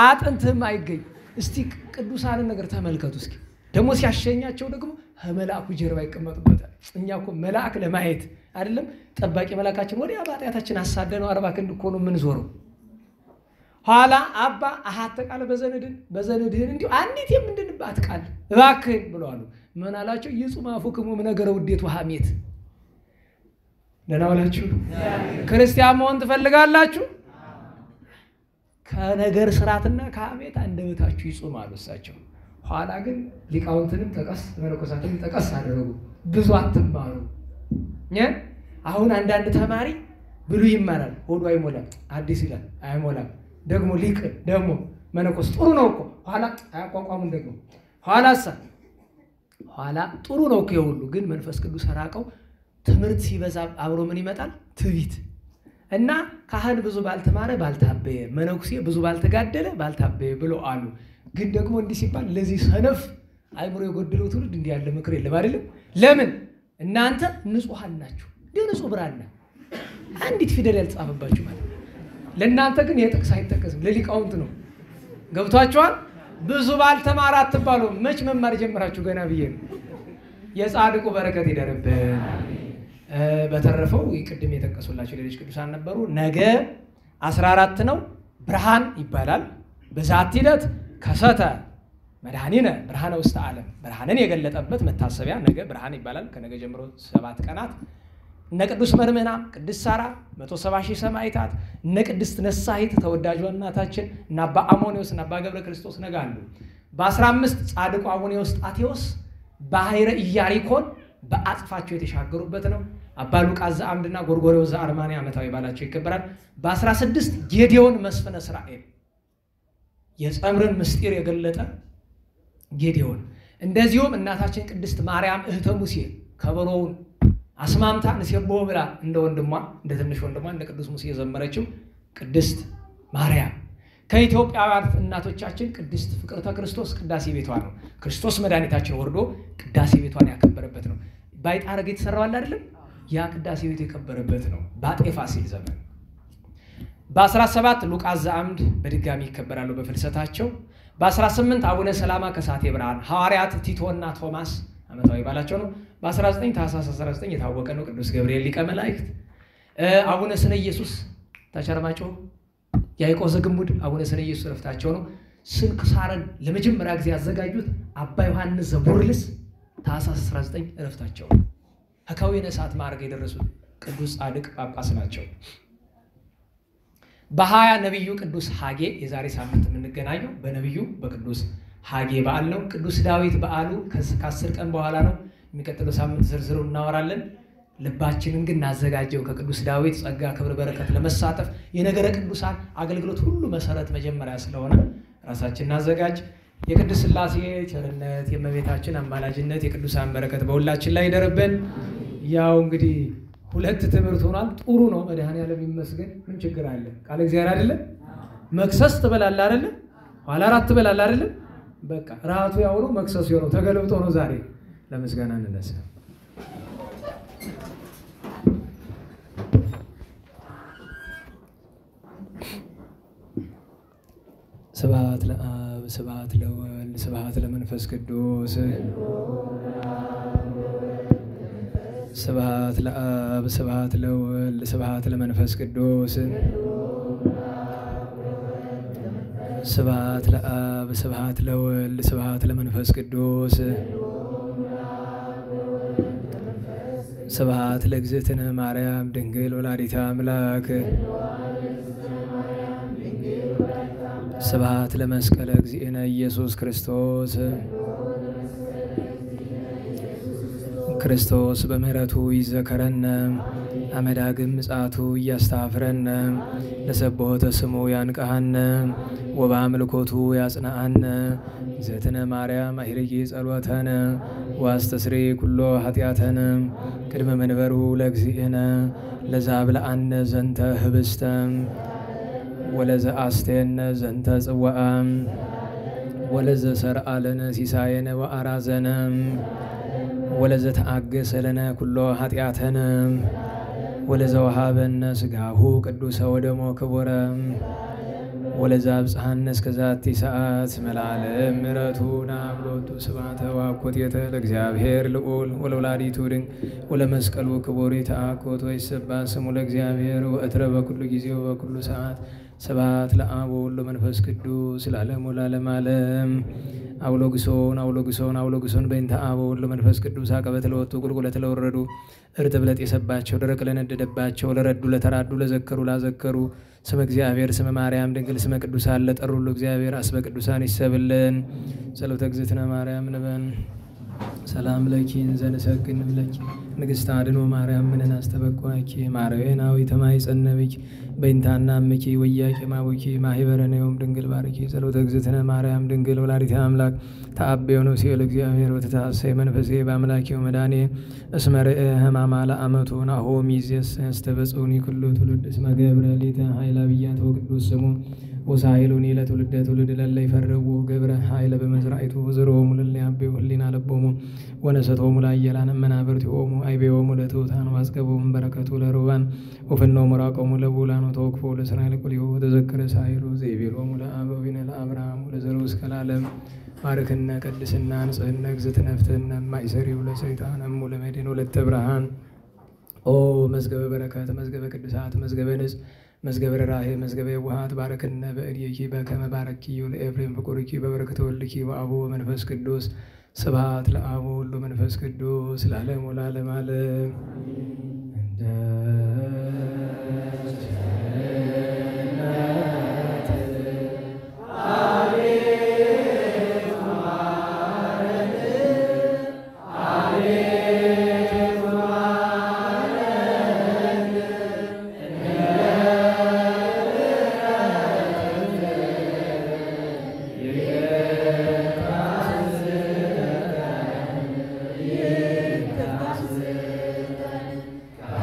አጥንትም አይገኝ እስቲ ቅዱሳንን ነገር ተመልከቱ እስኪ ደግሞ ሲያሸኛቸው ደግሞ መልአኩ ጀርባ ይቀመጡበታል እኛ እኮ መልአክ ለማየት አይደለም ጠባቂ መልአካችን ወዲያ ባጣያታችን አሳደነው 40 ክንድ እኮ ነው ምን ዞረው ኋላ አባ አሃተ ቃል በዘነድህን እንዲሁ አንዲት የምንድንባት ቃል እባክህ ብለዋል ምን አላቸው ይጹም አፉክሙ ነገረ ውዴት ወሐሜት ለናውላችሁ ክርስቲያን መሆን ትፈልጋላችሁ ከነገር ስራትና ከሐሜት አንደበታችሁ ይጹም አሉሳቸው ኋላ ግን ሊቃውንትንም ተቀስ መነኮሳትንም ተቀስ አደረጉ ብዙ አትማሩ አሁን አንዳንድ ተማሪ ብሉ ይማራል ሆዱ አይሞላም አዲስ ይላል አይሞላም ደግሞ ሊቅ ደግሞ መነኮስ ጥሩ ነው እኮ ኋላ አቋቋሙን ደግሞ ኋላ ጥሩ ነው እኮ ይሁሉ ግን መንፈስ ቅዱስ ራቀው ትምህርት ሲበዛ አብሮ ምን ይመጣል ትዕቢት እና ካህን ብዙ ባልተማረ ባልታበየ መነኩሴ ብዙ ባልተጋደለ ባልታበየ ብሎ አሉ ግን ደግሞ እንዲህ ሲባል ለዚህ ሰነፍ አይምሮ የጎደለው ትውልድ እንዲህ ያለ ምክር የለም አይደለም ለምን እናንተ ንጹሃን ናችሁ እንዴ ንጹህ ብራና አንዲት ፊደል ያልጻፈባችሁ ማለት ለእናንተ ግን የጥቅስ አይጠቀስም ለሊቃውንት ነው ገብቷችኋል ብዙ ባልተማረ አትባሉ መች መማር ጀምራችሁ ገና ብዬ የጻድቁ በረከት ይደርብን በተረፈው ይቅድም የተቀሰላችሁ ሌሎች ቅዱሳን ነበሩ ነገ 14 ነው ብርሃን ይባላል በዛት ሂደት ከሰተ መድኃኒነ ብርሃነ ውስተ ዓለም ብርሃንን የገለጠበት መታሰቢያ ነገ ብርሃን ይባላል ከነገ ጀምሮ 7 ቀናት እነ ቅዱስ መርምህና ቅድስት ሳራ 170,000 ሰማዕታት እነ ቅድስት ነሳሂት ተወዳጇ እናታችን እና አባ አሞኒዮስ እና አባ ገብረ ክርስቶስ ነገ አሉ በ15 ጻድቁ አሞኒዮስ ጣቴዎስ ባሕረ ኢያሪኮን በአጽፋቸው የተሻገሩበት ነው አባ ሉቃስ ዘአምድና ጎርጎርዮስ ዘአርማንያ ዓመታዊ በዓላቸው ይከበራል በ16 ጌዴዎን መስፍነ እስራኤል የጸምርን ምስጢር የገለጠ ጌዴዎን እንደዚሁም እናታችን ቅድስት ማርያም እህተ ሙሴ ከበሮውን አስማምታ ንሴቦ ብላ እንደ ወንድሟ እንደ ትንሽ ወንድሟ እንደ ቅዱስ ሙሴ የዘመረችው ቅድስት ማርያም ከኢትዮጵያውያን እናቶቻችን ቅድስት ፍቅርተ ክርስቶስ ቅዳሴ ቤቷ ነው ክርስቶስ መድኃኒታችን ወርዶ ቅዳሴ ቤቷን ያከበረበት ነው ባይጣረግ የተሰራው አለ አይደለም ያ ቅዳሴ ቤት የከበረበት ነው ባጤ ፋሲል ዘመን በ17 ሉቃስ ዘአምድ በድጋሚ ይከበራሉ በፍልሰታቸው በ18 አቡነ ሰላማ ከሳቴ ብርሃን ሐዋርያት ቲቶና ቶማስ ዓመታዊ በዓላቸው ነው በ19 ታኅሳስ 19 የታወቀ ነው ቅዱስ ገብርኤል ሊቀ መላእክት አቡነ ስነ ኢየሱስ ተቸርማጮ ያዕቆብ ዘግሙድ አቡነ ስነ ኢየሱስ ረፍታቸው ነው ስንክሳርን ለመጀመሪያ ጊዜ ያዘጋጁት አባ ዮሐንስ ዘቦርልስ ታኅሳስ 19 ዕረፍታቸው ከከዊነ እሳት ማዕረግ የደረሱት ቅዱስ ጻድቅ ጳጳስ ናቸው። በ20 ነቢዩ ቅዱስ ሐጌ የዛሬ ሳምንት የምንገናኘው በነቢዩ በቅዱስ ሐጌ በዓል ነው። ቅዱስ ዳዊት በዓሉ ከ10 ቀን በኋላ ነው። የሚቀጥለው ሳምንት ዝርዝሩ እናወራለን። ልባችንን ግን እናዘጋጀው ከቅዱስ ዳዊት ጸጋ ክብር በረከት ለመሳተፍ የነገረ ቅዱሳን አገልግሎት ሁሉ መሰረት መጀመሪያ ስለሆነ ራሳችን እናዘጋጅ። የቅድስት ሥላሴ ቸርነት የእመቤታችን አማላጅነት የቅዱሳን በረከት በሁላችን ላይ ይደርብን። ያው እንግዲህ 2 ትምህርት ሆኗል። ጥሩ ነው። መድኃኔዓለም ይመስገን። ምን ችግር አለ? ቃል እግዚአብሔር አይደለ? መክሰስ ትበላለህ አይደለ? ኋላ 4 ትበላለህ አይደለ? በቃ ራቱ ያው ነው፣ መክሰሱ ያው ነው። ተገልብጦ ነው ዛሬ። ለምስጋና እንነሳ። ስብሐት ለአብ ስብሐት ለወልድ ስብሐት ለመንፈስ ቅዱስ ስብሐት ለአብ ስብሐት ለወልድ ስብሐት ለመንፈስ ቅዱስ ስብሐት ለአብ ስብሐት ለወልድ ስብሐት ለመንፈስ ቅዱስ ስብሐት ለእግዝእትነ ማርያም ድንግል ወላዲተ አምላክ ስብሐት ለመስቀለ እግዚእነ ኢየሱስ ክርስቶስ ክርስቶስ በምሕረቱ ይዘከረነ አመዳግም ምጽአቱ እያስታፍረነ ለሰብሖተ ስሙ ያንቃሃነ ወበአምልኮቱ ያጽናአነ እግዝእትነ ማርያም አሂርጊ ጸሎተነ ዋስተስሪ ኩሎ ኃጢአተነ ቅድመ መንበሩ ለእግዚእነ ለዛብልዐነ ዘንተ ህብስተ ወለዘ አስቴነ ዘንተ ጽዋዓ ወለዘ ሰርዐ ለነ ሲሳየነ ወአራዘነ ወለዘ ተአገሰ ለነ ኩሎ ኃጢአተነ ወለዘ ወሃበነ ሥጋሁ ቅዱሰ ወደሞ ክቡረ ወለዘ አብጽሐነ እስከ ዛቲ ሰዓት መላለም ምሕረቱ ናብሎቱ ስብሐተ ወአኮቴተ ለእግዚአብሔር ልዑል ወለወላዲቱ ድንግል ወለመስቀሉ ክቡር ይትአኮት ወይሰብሐ ስሙ ለእግዚአብሔር ወእትረ በኩሉ ጊዜ ወበኩሉ ሰዓት ስብሐት ለአብ ወወልድ ወመንፈስ ቅዱስ ለዓለሙ ለዓለመ ዓለም። አውሎግሶን አውሎግሶን አውሎግሶን በእንተ አብ ወወልድ ወመንፈስ ቅዱስ አቀበት ለወጡ ቁልቁለት ለወረዱ እርጥብ ለጤሰባቸው ደረቅ ለነደደባቸው ለረዱ ለተራዱ ለዘከሩ ላዘከሩ ስመ እግዚአብሔር ስመ ማርያም ድንግል ስመ ቅዱሳን ለጠሩ ሁሉ እግዚአብሔር አስበ ቅዱሳን ይሰብልን። ጸሎተ እግዝእትነ ማርያም ንበን ሰላም ለኪ እንዘንሰግድ ለኪ ንግሥተ አድኖ ማርያም ምንን አስተበቋኪ ማርያናዊ ተማይጸነብኪ በእንታና ምኪ ወያቂ ማቡኪ ማህበረነዮም ድንግል ባርኪ ጸሎተ እግዝእትነ ማርያም ድንግል ወላዲተ አምላክ ተአበዮ ነው ሲል እግዚአብሔር ወተታሰይ መንፈሴ በአምላኪው መዳኔ እስመ ርኤ ሕማማ ለአመቱ ናሆ ሚዜስ ያስተበጽኡኒ ኩሉ ትውልድ እስመ ገብረ ሊተ ኃይለ ብያት ወቅዱስ ስሙ ወሳይሉኒ ለትውልደ ትውልድ ለለ ይፈርቡ ገብረ ኃይለ በመዝራይቱ ዝሮሙ ለለ ያቤው ህሊና ለቦሙ ወነሰቶሙ ላየላን መናብርቲኦሙ አይቤዎሙ ለትውታን ዋስገቦሙ በረከቱ ለሩባን ወፍኖ መራቆሙ ለቡላን ተወክፎ ለእስራኤል ቁልዮ ተዘከረ ሳይሉ ዘይቤሎሙ ለአበዊነ ለአብርሃም ለዘሩ እስከ ለዓለም ባርክነ ቅድስና ንጽሕነ እግዝእትነ ፍትሕነ ማይሰሪው ለሰይጣን እሙ ለመድኅን ወለተ ብርሃን ኦ መዝገበ በረከት መዝገበ ቅዱሳት መዝገበ ንጽ መዝገበ ርኅራኄ መዝገበ የዋሃት ባረክነ በእድኪ በከመ ባረኪዩ ለኤፍሬም ፍቁርኪ በበረከተ ወልድኪ ወአቡ ወመንፈስ ቅዱስ ስብሐት ለአብ ወወልድ ወመንፈስ ቅዱስ ለዓለሙ ለዓለመ ዓለም።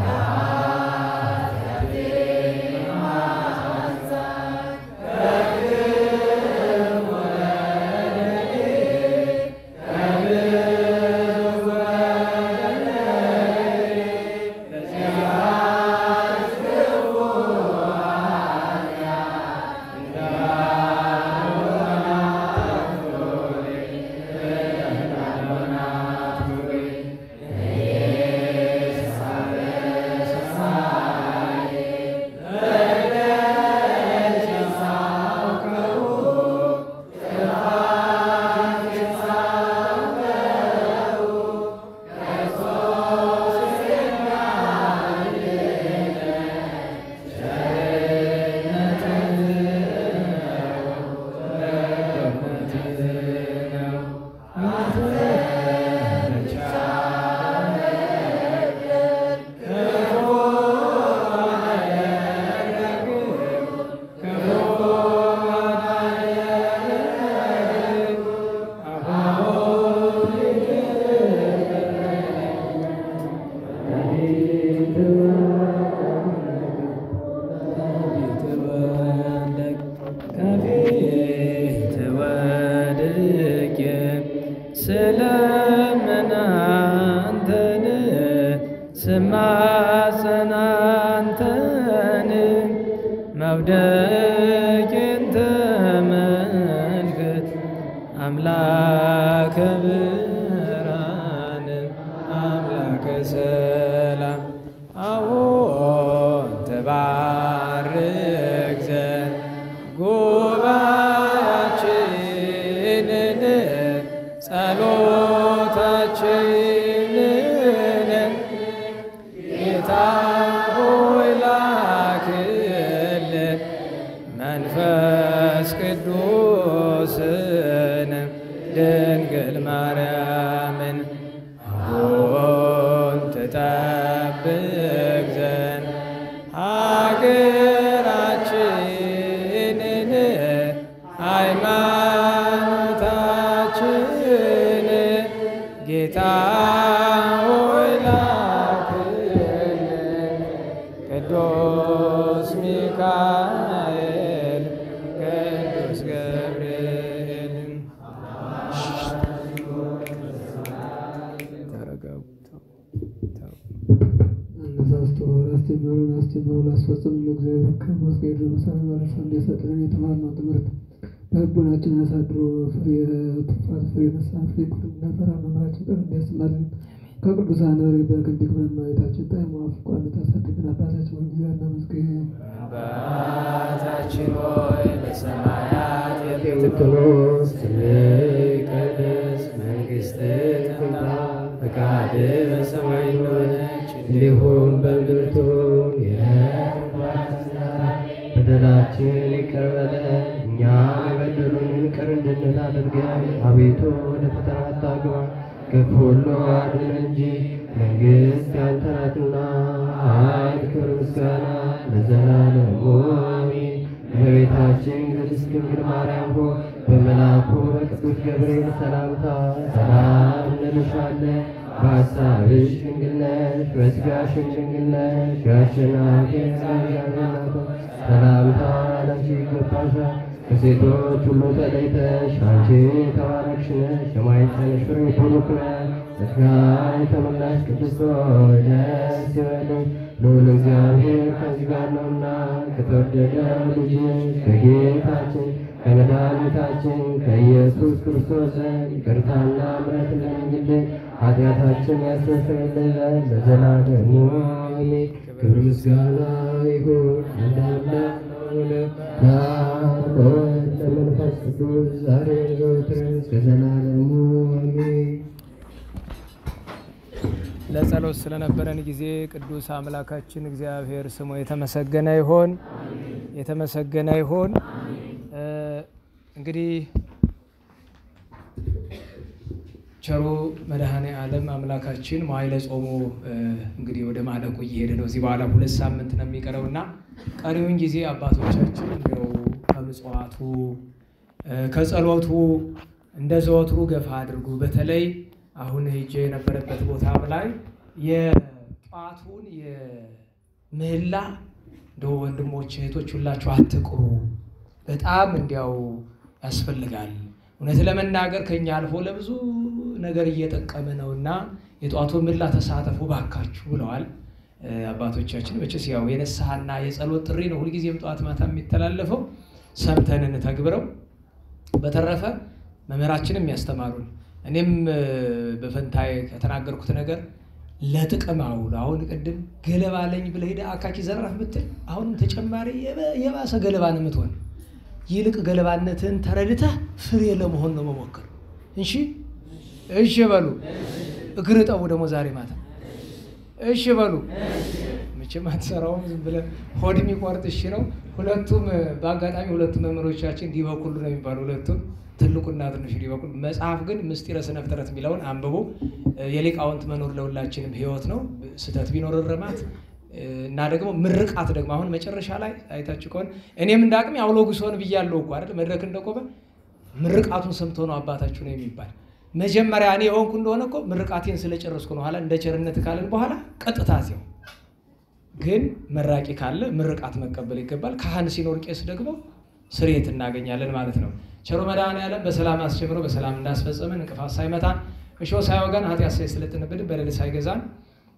Ah አምላከ ብርሃን አምላከ ሰላም አዎን ተባረክ ዘንድ ጉባኤያችንን ጸሎታችንን ጌታ ሆይ ላክልን መንፈስ ቅዱስን ድንግል ማርያምን አሁን ትጠብቅ ዘንድ ሀገራችንን ሃይማኖታችን ጌታ ሆይ ላክልን ቅዱስ ሚካኤል ቅዱስ ገብርኤል አነሳስቶ አስተምሮን አስተምሮ ላስፈጽም ለእግዚአብሔር ከመስገድ በሰላም ማለት እንዲሰጥልን የተማርነው ትምህርት በልቦናችን አሳድሮ ፍሬ ትሩፋት ፍሬ ንስሐ ፍሬ ቁርብና ፈራ መምራችን ቀን እንዲያስተምረን ከቅዱሳን በረከት እንዲክብረን ማየታችን ጣዕሙ አፍቋነት አሳድገን አባታችን ሆይ እግዚአብሔር እናመስግን። አባታችን ሆይ በሰማያት የምትኖር ስምህ ይቀደስ፣ መንግሥትህ ትምጣ፣ ፈቃድህ በሰማይ እንደሆነች እንዲሁም በምድር ትሁን። በደላችን ይቅር በለን እኛም የበደሉንን ይቅር እንድንል አድርገን፣ አቤቱ ወደ ፈተና አታግባን ከክፉ ሁሉ አድነን እንጂ መንግሥት ያንተ ናትና፣ ኃይል፣ ክብር፣ ምስጋና ለዘላለሙ አሜን። እመቤታችን ቅድስት ድንግል ማርያም ሆይ በመልአኩ በቅዱስ ገብርኤል ሰላምታ ሰላም እንልሻለን። በሐሳብሽ ድንግል ነሽ፣ በሥጋሽም ድንግል ነሽ። የአሸናፊ እግዚአብሔር እናት ሆይ ሰላምታ ላንቺ ይገባሻል። ከሴቶች ሁሉ ተለይተሽ አንቺ የተባረክሽ ነሽ። የማኅፀንሽ ፍሬ ቡሩክ ነው። ጸጋን የተመላሽ ቅድስት ሆይ ደስ ይበልሽ፣ ልዑል እግዚአብሔር ከአንቺ ጋር ነውና ከተወደደው ልጅሽ ከጌታችን ከመድኃኒታችን ከኢየሱስ ክርስቶስ ዘንድ ይቅርታና ምሕረት ለምኝልን ኃጢአታችን ያስተሰርይልን ዘንድ ለዘላለሙ አሜን። ክብር ምስጋና ይሁን አንድ አምላክ ለአብ ወወልድ ለመንፈስ ቅዱስ ዛሬም ዘወትርም እስከ ዘላለሙ አሜን። ለጸሎት ስለነበረን ጊዜ ቅዱስ አምላካችን እግዚአብሔር ስሙ የተመሰገነ ይሁን፣ የተመሰገነ ይሁን። እንግዲህ ቸሩ መድኃኔ ዓለም አምላካችን መዋዕለ ጾሙ እንግዲህ ወደ ማለቁ እየሄደ ነው። እዚህ በኋላ 2 ሳምንት ነው የሚቀረውና ቀሪውን ጊዜ አባቶቻችን እንደው ከምጽዋቱ ከጸሎቱ እንደ ዘወትሩ ገፋ አድርጉ። በተለይ አሁን ሄጄ የነበረበት ቦታ ላይ የጧቱን የምህላ እንደው ወንድሞች እህቶች ሁላችሁ አትቅሩ፣ በጣም እንዲያው ያስፈልጋል። እውነት ለመናገር ከኛ አልፎ ለብዙ ነገር እየጠቀመ ነውና የጧቱን ምህላ ተሳተፉ ባካችሁ ብለዋል አባቶቻችን። መቼስ ያው የንስሐና የጸሎት ጥሪ ነው ሁልጊዜም ጠዋት ማታ የሚተላለፈው፣ ሰምተን እንተግብረው። በተረፈ መምህራችንም ያስተማሩን እኔም በፈንታዬ ከተናገርኩት ነገር ለጥቅም አውሉ። አሁን ቅድም ገለባ አለኝ ብለህ ሄደህ አካኪ ዘራፍ ብትል አሁንም ተጨማሪ የባሰ ገለባ ነው የምትሆን። ይልቅ ገለባነትን ተረድተህ ፍሬ ለመሆን ነው መሞከር። እሺ እሺ በሉ። እግር ጠቡ ደግሞ ዛሬ ማታ እሺ በሉ። መቼም አትሰራውም ዝም ብለህ ሆድ የሚቆርጥ እሺ ነው። ሁለቱም በአጋጣሚ ሁለቱም መምህሮቻችን ዲበኩሉ ነው የሚባሉ ሁለቱም ትልቁና ትንሹ ዲበኩሉ። መጽሐፍ ግን ምስጢረ ስነ ፍጥረት የሚለውን አንብቦ የሊቃውንት መኖር ለሁላችንም ሕይወት ነው። ስህተት ቢኖር እርማት እና ደግሞ ምርቃት ደግሞ አሁን መጨረሻ ላይ አይታችሁ ከሆነ እኔም እንዳቅም አውሎጉሶን ብያለሁ እኮ አይደል? መድረክ እንደቆመ ምርቃቱን ሰምቶ ነው አባታችሁ ነው የሚባል። መጀመሪያ እኔ ሆንኩ እንደሆነ እኮ ምርቃቴን ስለጨረስኩ ነው። ኋላ እንደ ቸርነት ካለን በኋላ ቀጥታ ሲው ግን መራቂ ካለ ምርቃት መቀበል ይገባል። ካህን ሲኖር ቄስ ደግሞ ስርየት እናገኛለን ማለት ነው። ቸሩ መድኃኔዓለም በሰላም አስጀምሮ በሰላም እንዳስፈጸመን እንቅፋት ሳይመታን እሾህ ሳይወጋን ኃጢአት ሳይሰለጥንብን በደል ሳይገዛን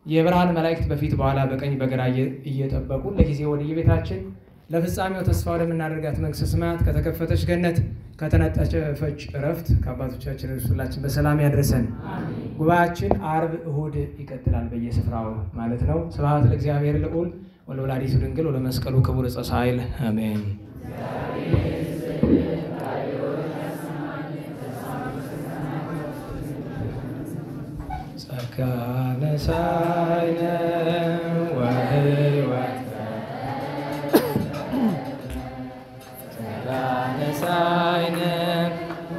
የብርሃን መላእክት በፊት በኋላ በቀኝ በግራ እየጠበቁ ለጊዜ ወደ የቤታችን ለፍጻሜው ተስፋ ወደምናደርጋት መንግሥተ ሰማያት ከተከፈተች ገነት ከተነጠፈች ዕረፍት ከአባቶቻችን ሁላችን በሰላም ያድርሰን። ጉባኤያችን ዓርብ እሁድ ይቀጥላል በየስፍራው ማለት ነው። ስብሐት ለእግዚአብሔር ልዑል ወለወላዲቱ ድንግል ወለመስቀሉ ክቡር ዕፀ ሣህል አሜን። ጸጋነ ሳይነ ወሕይወት ሳይነ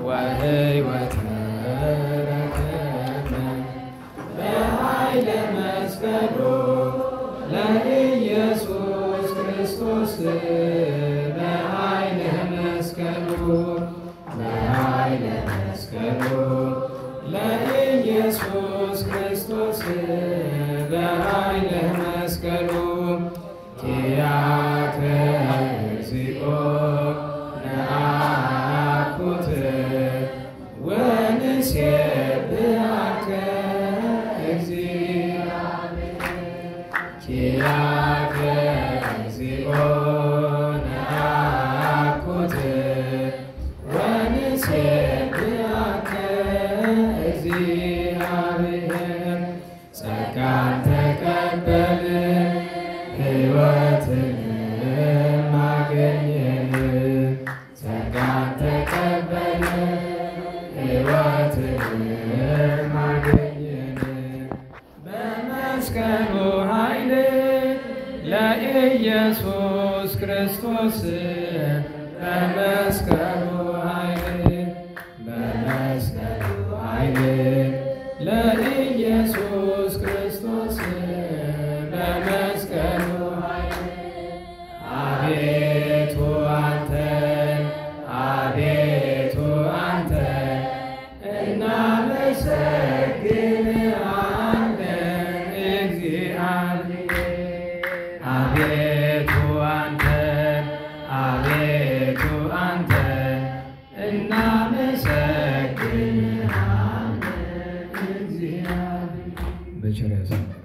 ወሕይወት ረከብነ በኃይለ መስቀሉ ለኢየሱስ ክርስቶስ በኃይለ መስቀሉ በኃይለ መስቀሉ ለኢየሱስ ክርስቶስ በኃይለ መስቀሉ ኪያከ እግዚኦ ነአኩት ወንሴብሐከ እግዚአብሔር ኪያከ እግዚኦ ነአኩት ወንሴብሐከ እግዚአብሔር ጸጋን ተቀበል ሕይወትንም አገኘን ጸጋን ተቀበል ሕይወትንም አገኘን በመስቀሉ ኃይል ለኢየሱስ ክርስቶስ በመስቀሉ ኃይል በመስቀሉ ኃይል ለኢየሱስ ክርስቶስ በመስቀሉ ኃይል አቤቱ አንተን አቤቱ አንተን እናመሰግንሃለን እግዚአብሔር አቤቱ አንተን አቤቱ አንተን እናመሰግንሃለን እግዚአብሔር በቸር ያሰማን።